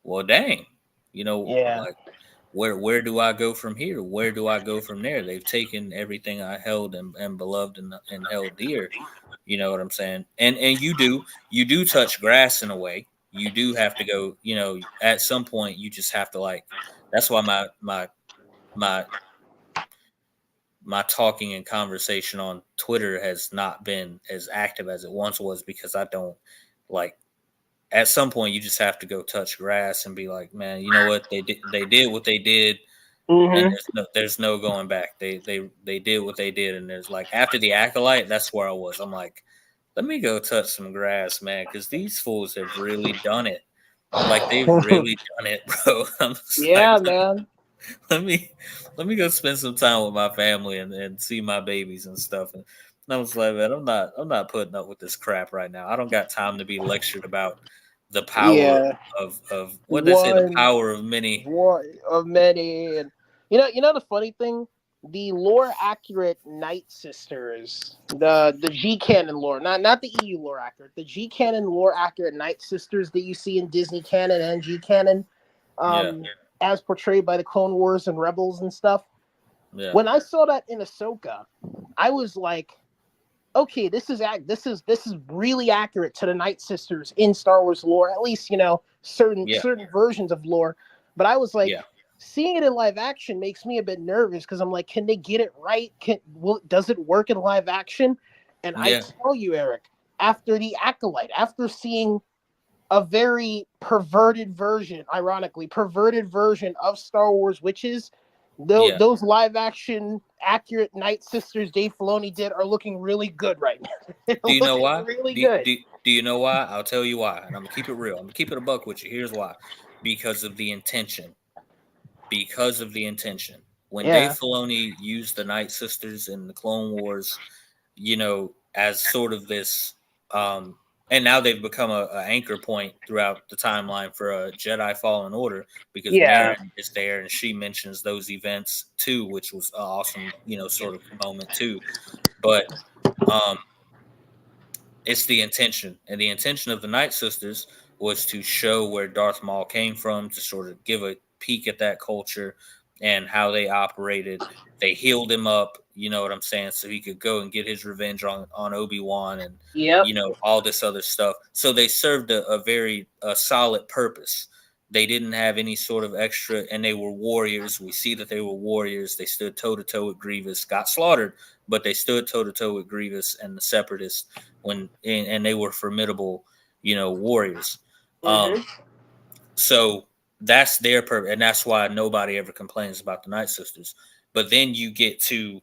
well, dang, like, where do I go from here? Where do I go from there? They've taken everything I held and beloved and held dear. You know what I'm saying? And you do touch grass in a way. You do have to go, at some point you just have to, like, that's why my talking and conversation on Twitter has not been as active as it once was, because I don't, like, at some point you just have to go touch grass and be like, man, you know what? They did what they did. Mm-hmm. And there's no going back. They did what they did. And there's, like, after the Acolyte, that's where I was. I'm like, let me go touch some grass, man, because these fools have really done it. Like, they've really done it, bro. Yeah, man. let me go spend some time with my family and see my babies and stuff. And I was like, man, I'm not putting up with this crap right now. I don't got time to be lectured about the power Yeah, of what they say, the one, power of many. one of many, and the funny thing, the lore accurate Night Sisters, the G canon lore, not the EU lore accurate, the G canon lore accurate Night Sisters that you see in Disney canon and G canon, Yeah, um, as portrayed by the Clone Wars and Rebels and stuff. yeah, When I saw that in Ahsoka, I was like, okay, this is really accurate to the Night Sisters in Star Wars lore. At least certain yeah, certain versions of lore. But I was like, yeah, seeing it in live action makes me a bit nervous because I'm like, can they get it right? Does it work in live action? And I yeah, tell you, Eric, after the Acolyte, after seeing a very perverted version, ironically, perverted version of Star Wars witches. yeah. Those live action accurate Night Sisters Dave Filoni did are looking really good right now. They're Do you know looking why? really Do, good. do, do you know why? I'll tell you why, and I'm gonna keep it real. I'm gonna keep it a buck with you. Here's why: because of the intention. Because of the intention. When Dave Yeah. Filoni used the Night Sisters in the Clone Wars, as sort of this, and now they've become a anchor point throughout the timeline for a Jedi Fallen Order because Yeah. Marin is there and she mentions those events too, which was an awesome, sort of moment too. But um, it's the intention, and the intention of the Night Sisters was to show where Darth Maul came from, to sort of give a peek at that culture and how they operated. They healed him up, you know what I'm saying, so he could go and get his revenge on Obi-Wan and Yep. all this other stuff. So they served a very solid purpose. They didn't have any sort of extra, and they were warriors. We see that they were warriors. They stood toe to toe with Grievous, got slaughtered, but they stood toe to toe with Grievous and the Separatists and they were formidable, warriors. Um, Mm-hmm. so that's their purpose, and that's why nobody ever complains about the Night Sisters. But then you get to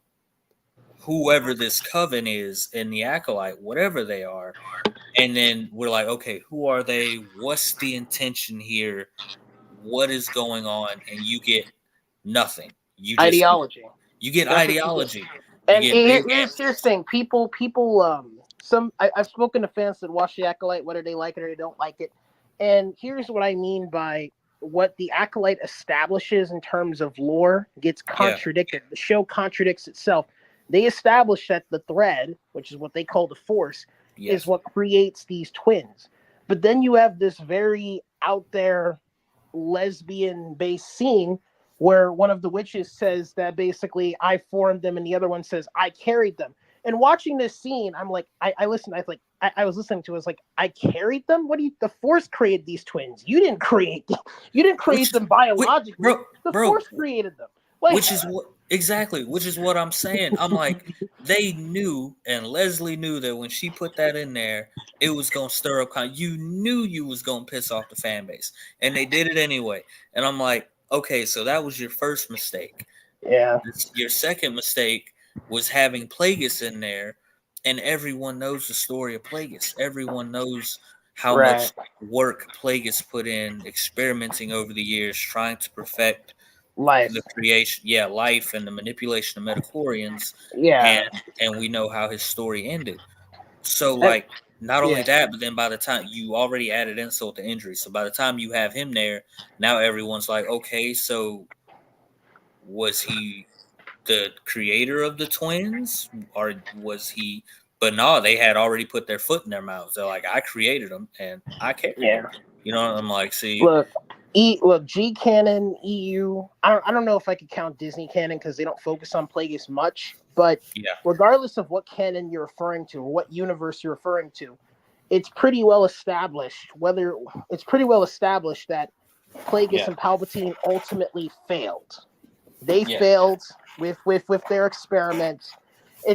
whoever this coven is in the Acolyte, whatever they are, and then we're like, okay, who are they? What's the intention here? What is going on? And you get nothing. Ideology. You get That's what you get. ideology. You And get big. here's the thing. People I've spoken to fans that watch the Acolyte, whether they like it or they don't like it. And here's what I mean by what the Acolyte establishes in terms of lore gets Yeah. contradicted. The show contradicts itself. They establish that the thread, which is what they call the Force, is Yes. what creates these twins. But then you have this very out there lesbian based scene where one of the witches says that basically I formed them and the other one says I carried them. And watching this scene, I'm like, I listened, I was listening to it, I was like, I carried them? What do you the Force created these twins? You didn't create them. You didn't create them biologically. The Bro, Force created them. Like which is what I'm saying. I'm like, they knew, and Leslie knew that when she put that in there, it was gonna stir up you knew you was gonna piss off the fan base, and they did it anyway. And I'm like, okay, so that was your first mistake. yeah. Your second mistake was having Plagueis in there, and everyone knows the story of Plagueis. Everyone knows how Right. much work Plagueis put in, experimenting over the years, trying to perfect Life. the creation, life and the manipulation of midichlorians, Yeah. and we know how his story ended. So And, like, not only yeah. that, but then by the time you already added insult to injury, so by the time you have him there, now everyone's like, okay, so was he the creator of the twins, or was he? But no, they had already put their foot in their mouths. They're like, I created them and I carried them. Yeah. I'm like, see, Look, G canon, EU. I don't know if I could count Disney canon because they don't focus on Plagueis much. But yeah, regardless of what canon you're referring to or what universe you're referring to, it's pretty well established. It's pretty well established that Plagueis yeah, and Palpatine ultimately failed. They yeah, failed with their experiments.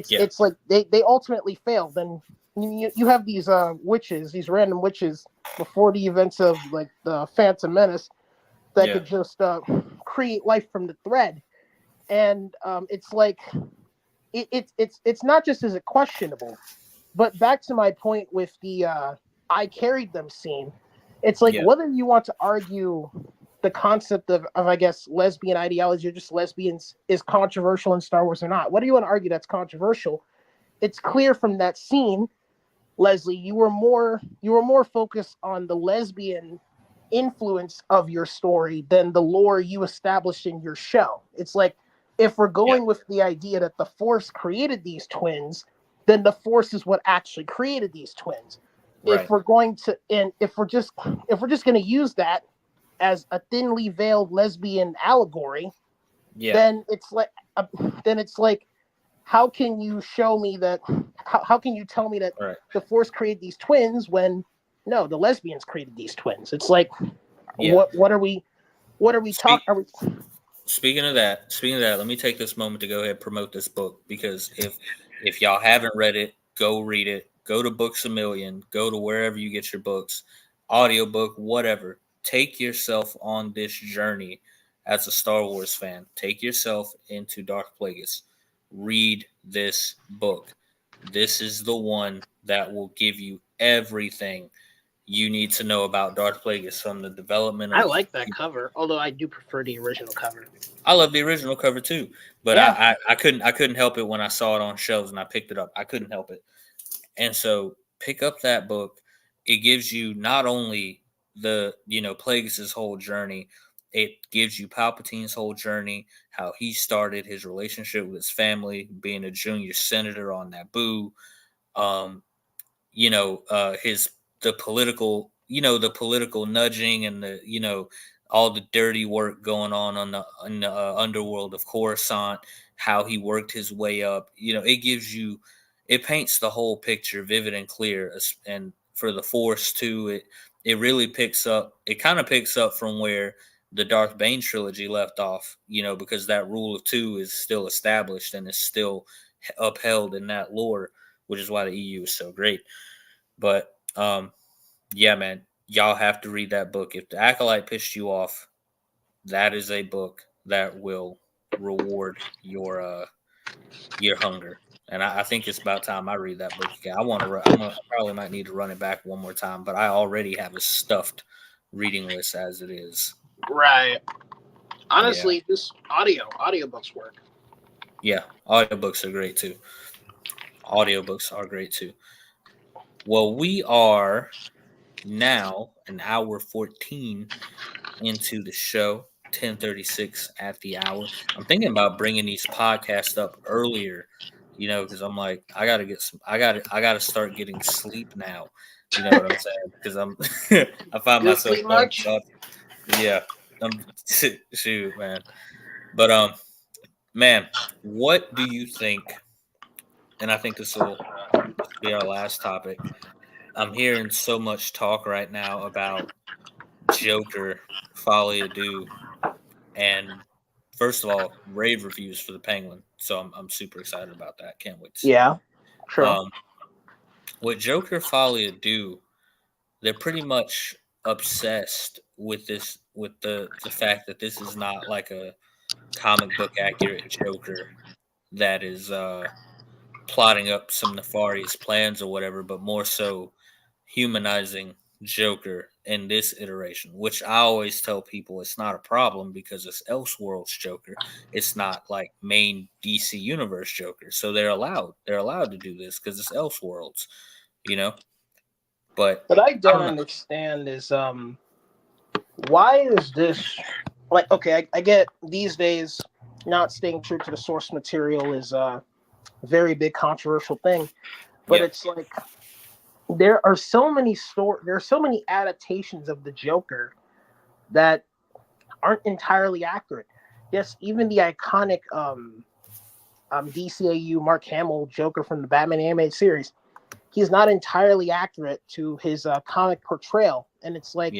yeah, It's like they ultimately failed. And you have these witches, these random witches before the events of like the Phantom Menace that yeah, could just create life from the thread. And it's like it's not just as it questionable, but back to my point with the I carried them scene. It's like yeah, whether you want to argue the concept of I guess lesbian ideology or just lesbians is controversial in Star Wars or not. What do you want to argue that's controversial? It's clear from that scene, Leslie, you were more focused on the lesbian influence of your story than the lore you established in your show. It's like if we're going with the idea that the Force created these twins, then the Force is what actually created these twins. Right. If we're going to and if we're just going to use that as a thinly veiled lesbian allegory, then it's like how can you show me that how can you tell me that the Force created these twins when no, the lesbians created these twins? It's like what are we talking? Speaking of that, let me take this moment to go ahead and promote this book, because if y'all haven't read it, go read it. Go to Books A Million, go to wherever you get your books, audiobook, whatever. Take yourself on this journey as a Star Wars fan. Take yourself into Darth Plagueis. Read this book. This is the one that will give you everything you need to know about Darth Plagueis, from the development of... I like that cover, although I do prefer the original cover. I love the original cover too, but yeah. I couldn't help it when I saw it on shelves and I picked it up. I couldn't help it. And so pick up that book. It gives you not only the, Plagueis' whole journey, it gives you Palpatine's whole journey, how he started his relationship with his family, being a junior senator on Naboo, the political nudging and all the dirty work going on in the underworld of Coruscant, how he worked his way up. It paints the whole picture vivid and clear. And for the Force too, it really picks up. It kind of picks up from where the Darth Bane trilogy left off, because that rule of two is still established and is still upheld in that lore, which is why the EU is so great. But yeah, man, y'all have to read that book. If The Acolyte pissed you off, that is a book that will reward your hunger. And I think it's about time I read that book again. I probably might need to run it back one more time, but I already have a stuffed reading list as it is. Right. Honestly, this audiobooks work. Yeah, audiobooks are great too. Well, we are now an hour 14 into the show, 10:36 at the hour. I'm thinking about bringing these podcasts up earlier, because I'm like, I gotta start getting sleep now. You know what I'm saying? Because I find myself much. Yeah, shoot, man. But man, what do you think? And I think this will be our last topic. I'm hearing so much talk right now about Joker, Folie à Deux, and first of all, rave reviews for the Penguin. So I'm super excited about that. Can't wait to see. Yeah, sure. With Joker, Folie à Deux, they're pretty much obsessed with this, with the fact that this is not like a comic book accurate Joker that is plotting up some nefarious plans or whatever, but more so humanizing Joker in this iteration, which I always tell people it's not a problem because it's Elseworlds Joker. It's not like main DC Universe Joker. So they're allowed to do this because it's Elseworlds, But what I don't understand is why is this like, okay, I get these days not staying true to the source material is a very big controversial thing, but it's like there are so many adaptations of the Joker that aren't entirely accurate. Yes, even the iconic DCAU Mark Hamill Joker from the Batman animated series, he's not entirely accurate to his comic portrayal, and it's like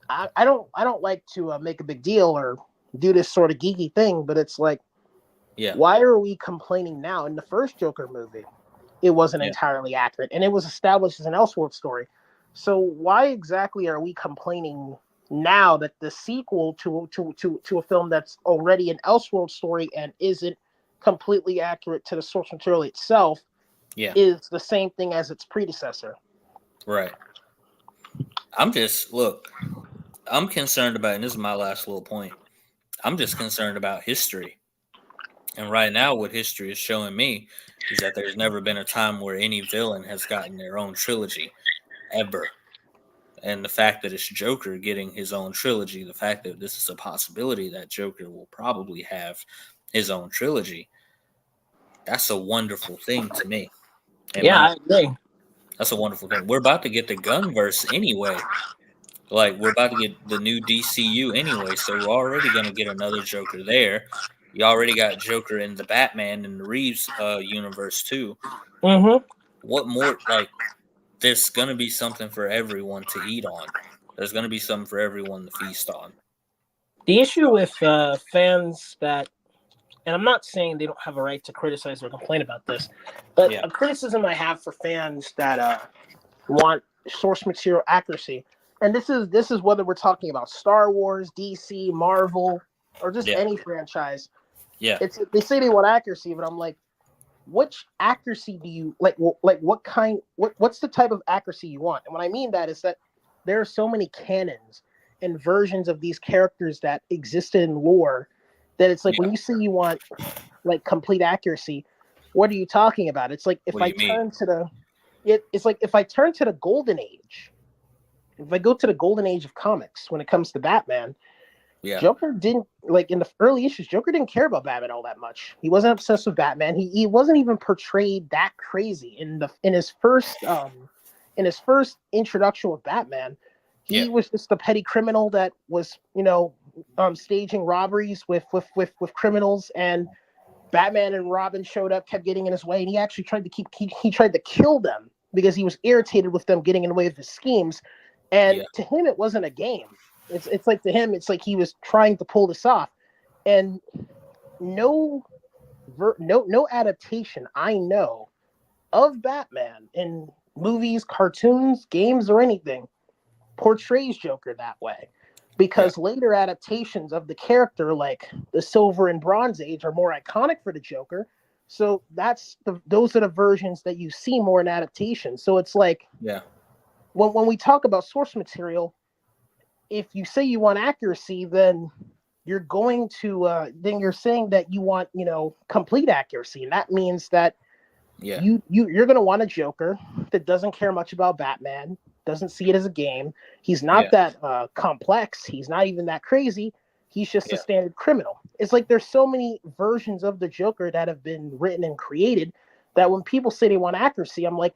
I don't like to make a big deal or do this sort of geeky thing, but it's like, why are we complaining now? In the first Joker movie, it wasn't entirely accurate, and it was established as an Elseworlds story. So why exactly are we complaining now that the sequel to a film that's already an Elseworlds story and isn't completely accurate to the source material itself is the same thing as its predecessor? Right. I'm concerned about, and this is my last little point. I'm just concerned about history. And right now, what history is showing me is that there's never been a time where any villain has gotten their own trilogy ever. And the fact that it's Joker getting his own trilogy, the fact that this is a possibility that Joker will probably have his own trilogy, that's a wonderful thing to me. I agree. That's a wonderful thing. We're about to get the Gunverse anyway. Like, we're about to get the new DCU anyway, so we're already going to get another Joker there. You already got Joker in the Batman and the Reeves universe too. Mm-hmm. What more? Like, there's going to be something for everyone to eat on. There's going to be something for everyone to feast on. The issue with fans that, and I'm not saying they don't have a right to criticize or complain about this, but a criticism I have for fans that want source material accuracy, and this is whether we're talking about Star Wars, DC, Marvel, or just any franchise. Yeah, they say they want accuracy, but I'm like, which accuracy do you like? What kind? What's the type of accuracy you want? And what I mean that is that there are so many canons and versions of these characters that existed in lore that it's like when you say you want like complete accuracy, what are you talking about? It's like if I turn to the it's like if I turn to the golden age, if I go to the golden age of comics when it comes to Batman, Joker didn't, like in the early issues, Joker didn't care about Batman all that much. He wasn't obsessed with Batman. He wasn't even portrayed that crazy in his first introduction with Batman. He was just a petty criminal that was, staging robberies with criminals, and Batman and Robin showed up, kept getting in his way, and he actually tried to he tried to kill them because he was irritated with them getting in the way of his schemes. And to him, it wasn't a game. It's like to him, it's like he was trying to pull this off, and no adaptation I know of Batman in movies, cartoons, games, or anything portrays Joker that way. Because later adaptations of the character, like the Silver and Bronze Age, are more iconic for the Joker. So those are the versions that you see more in adaptations. So it's like, when we talk about source material, if you say you want accuracy, then you're going to then you're saying that you want complete accuracy, and that means that you're going to want a Joker that doesn't care much about Batman, doesn't see it as a game. He's not that complex. He's not even that crazy. He's just a standard criminal. It's like there's so many versions of the Joker that have been written and created that when people say they want accuracy, I'm like,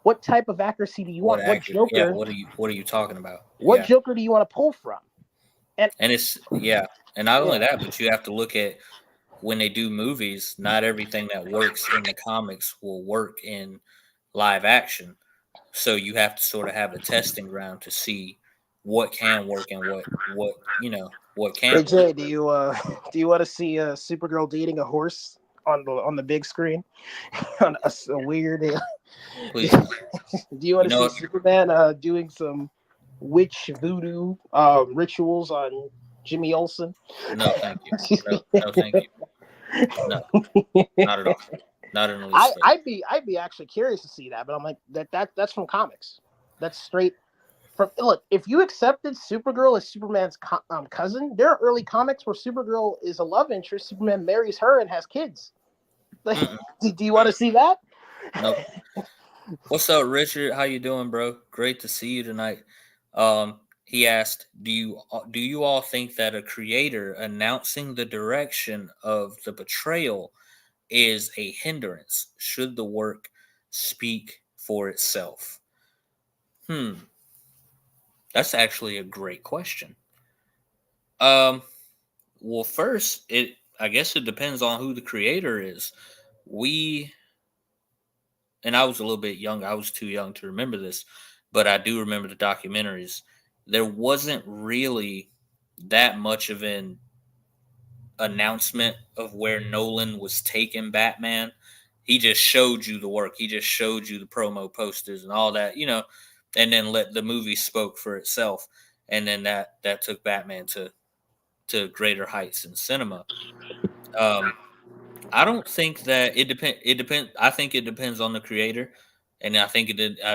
what type of accuracy do you want? What Joker? Yeah, what are you talking about? What Joker do you want to pull from? And it's and not only that, but you have to look at when they do movies. Not everything that works in the comics will work in live action. So you have to sort of have a testing ground to see what can work and what can't. Hey Jay, do you want to see Supergirl dating a horse on the big screen on a weird? Please. Do you want to see Superman doing some witch voodoo rituals on Jimmy Olsen? No, thank you. No, thank you. No, not at all. Not in the least. I'd be actually curious to see that, but I'm like that's from comics. That's straight from. Look, if you accepted Supergirl as Superman's cousin, there are early comics where Supergirl is a love interest. Superman marries her and has kids. Like, do you want to see that? Nope. What's up, Richard? How you doing, bro? Great to see you tonight. He asked, do you all think that a creator announcing the direction of the betrayal is a hindrance? Should the work speak for itself? That's actually a great question. Well, first, I guess it depends on who the creator is. And I was a little bit young. I was too young to remember this, but I do remember the documentaries. There wasn't really that much of an announcement of where Nolan was taking Batman. He just showed you the work. He just showed you the promo posters and all that, and then let the movie spoke for itself. And then that took Batman to greater heights in cinema. I don't think that it depends. I think it depends on the creator, and I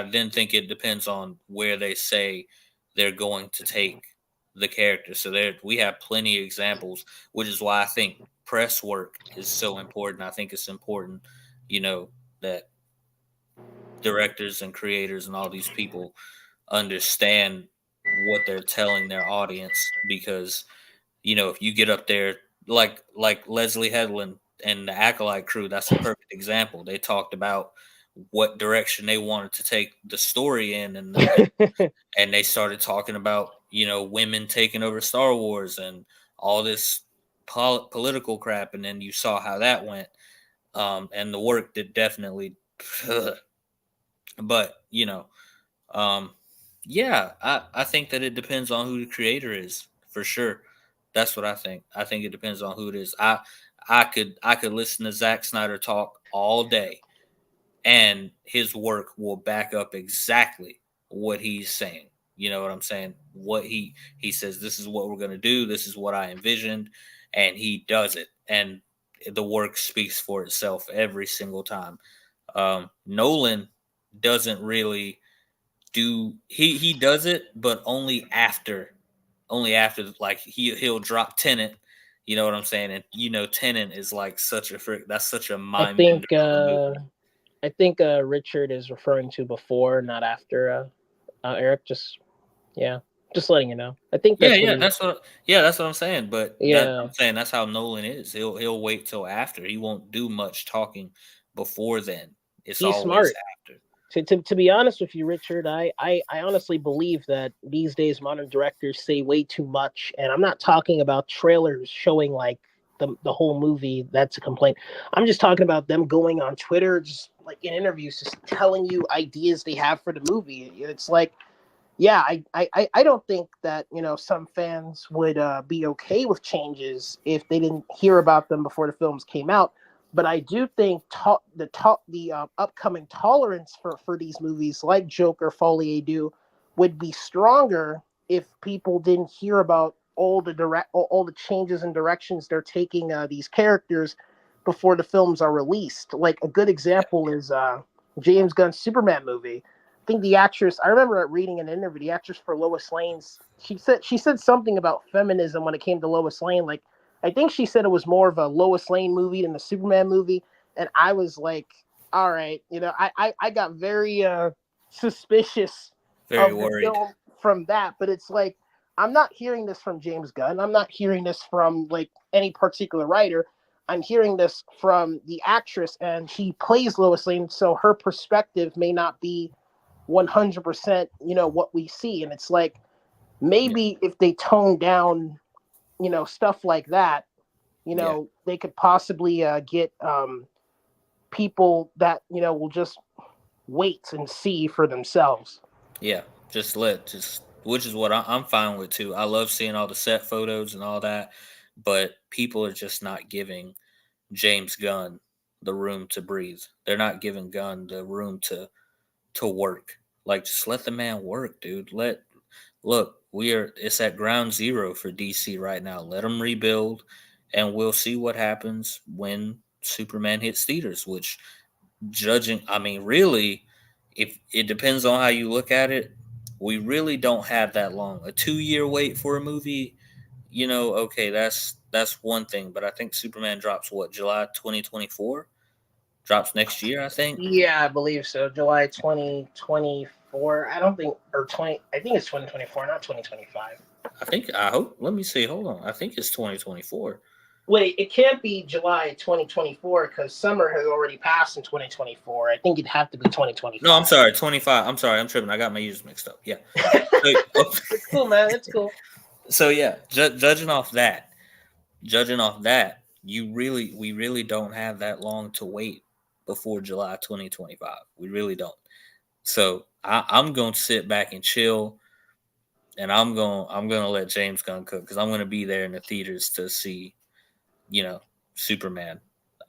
then think it depends on where they say they're going to take the character. So we have plenty of examples, which is why I think press work is so important. I think it's important, that directors and creators and all these people understand what they're telling their audience, because if you get up there like Leslie Headland and the Acolyte crew, that's a perfect example. They talked about what direction they wanted to take the story in, and they started talking about women taking over Star Wars and all this political crap, and then you saw how that went, and the work did definitely but um yeah, I think that it depends on who the creator is, for sure. That's what I think. I think it depends on who it is. I could listen to Zack Snyder talk all day, and his work will back up exactly what he's saying. You know what I'm saying? What he says, this is what we're gonna do, this is what I envisioned, and he does it. And the work speaks for itself every single time. Nolan doesn't really he does it, but only after like he'll drop Tenant. You know what I'm saying? And Tenant is like that's such a I mind bender think of a movie. I think Richard is referring to before, not after. Eric, yeah, just letting you know. I think Yeah, that's what yeah, he. that's what I'm saying. But I'm Yeah, saying that's how Nolan is. He'll wait till after. He won't do much talking before then. It's he's always smart. after. To be honest with you, Richard, I honestly believe that these days modern directors say way too much, and I'm not talking about trailers showing like the whole movie. That's a complaint. I'm just talking about them going on Twitter, just like in interviews, just telling you ideas they have for the movie. It's like, yeah, I don't think that some fans would be okay with changes if they didn't hear about them before the films came out. But I do think the upcoming tolerance for these movies like Joker, Folie do would be stronger if people didn't hear about all the changes and directions they're taking these characters before the films are released. Like a good example is James Gunn's Superman movie. I think the actress, I remember reading an interview, the actress for Lois Lane's, she said something about feminism when it came to Lois Lane. Like, I think she said it was more of a Lois Lane movie than the Superman movie. And I was like, all right, I got very suspicious Very of the worried. film from that. But it's like, I'm not hearing this from James Gunn. I'm not hearing this from like any particular writer. I'm hearing this from the actress, and she plays Lois Lane, so her perspective may not be 100% what we see. And it's like, Yeah, maybe if they tone down stuff like that, yeah, they could possibly get people that will just wait and see for themselves. yeah. Just which is what I'm fine with too. I love seeing all the set photos and all that, but people are just not giving James Gunn the room to breathe. They're not giving Gunn the room to work. Like, just let the man work, dude. Look, it's at ground zero for DC right now. Let them rebuild, and we'll see what happens when Superman hits theaters. Which, I mean, really, if it depends on how you look at it, we really don't have that long. A 2 year wait for a movie, okay, that's one thing. But I think Superman drops what, July 2024? Drops next year, I think. Yeah, I believe so. July 2024. I don't think, or 20, I think it's 2024, not 2025. I hope. Let me see. Hold on. I think it's 2024. Wait, it can't be July 2024 because summer has already passed in 2024. I think it'd have to be No, I'm 2025. sorry. 25. I'm sorry. I'm tripping. I got my years mixed up. Yeah. So, It's cool, man. It's cool. so yeah, judging off that, we really don't have that long to wait before July 2025. We really don't. So I'm going to sit back and chill, and I'm going to let James Gunn cook, because I'm going to be there in the theaters to see, you know, Superman.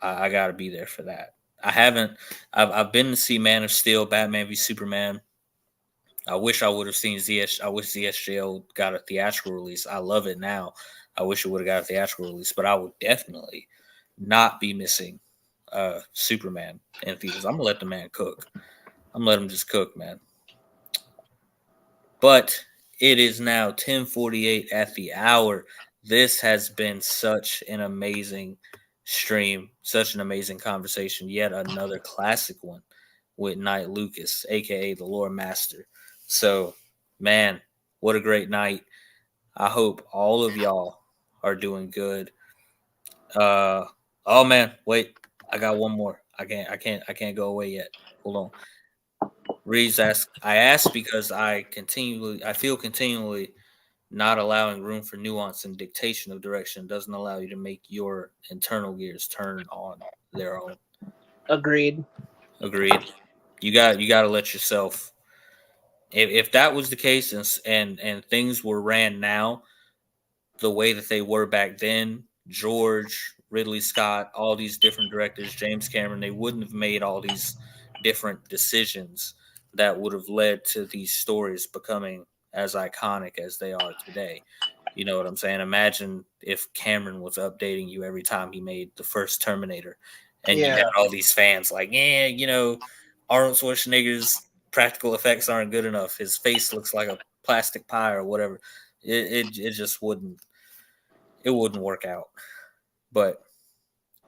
I got to be there for that. I haven't. I've been to see Man of Steel, Batman v Superman. I wish I would have seen ZS. I wish ZSJL got a theatrical release. I love it now. I wish it would have got a theatrical release, but I would definitely not be missing Superman in theaters. I'm gonna let the man cook. I'm gonna let him just cook, man. But It is now 10:48 at the hour. This has been such an amazing stream, such an amazing conversation. Yet another classic one with Knight Lucas, aka the Lore Master. So, man, what a great night. I hope all of y'all are doing good. Oh man, wait. I got one more. I can't go away yet. Hold on. Reeves asked, I asked because I feel continually not allowing room for nuance and dictation of direction doesn't allow you to make your internal gears turn on their own. Agreed. You got to let yourself. If that was the case and things were ran now the way that they were back then, George, Ridley Scott, all these different directors, James Cameron, they wouldn't have made all these different decisions that would have led to these stories becoming as iconic as they are today. You know what I'm saying? Imagine if Cameron was updating you every time he made the first Terminator, and you got all these fans like, yeah, Arnold Schwarzenegger's practical effects aren't good enough. His face looks like a plastic pie or whatever. It just wouldn't work out. But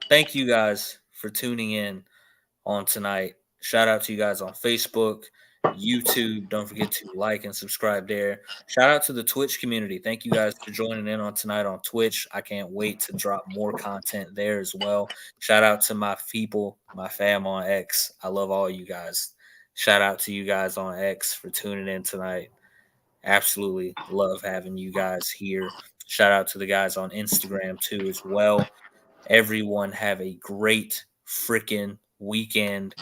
thank you guys for tuning in on tonight. Shout out to you guys on Facebook, YouTube. Don't forget to like and subscribe there. Shout out to the Twitch community. Thank you guys for joining in on tonight on Twitch. I can't wait to drop more content there as well. Shout out to my people, my fam on X. I love all you guys. Shout out to you guys on X for tuning in tonight. Absolutely love having you guys here. Shout out to the guys on Instagram too as well. Everyone have a great freaking weekend.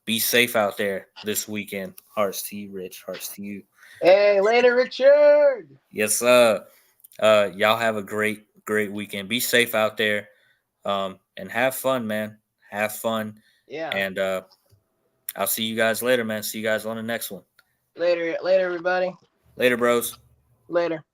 Be safe out there this weekend. Hearts to you, Rich. Hearts to you. Hey, later, Richard. Yes, sir. Y'all have a great weekend. Be safe out there. And have fun, man. Have fun. Yeah. And I'll see you guys later, man. See you guys on the next one. Later, everybody. Later, bros. Later.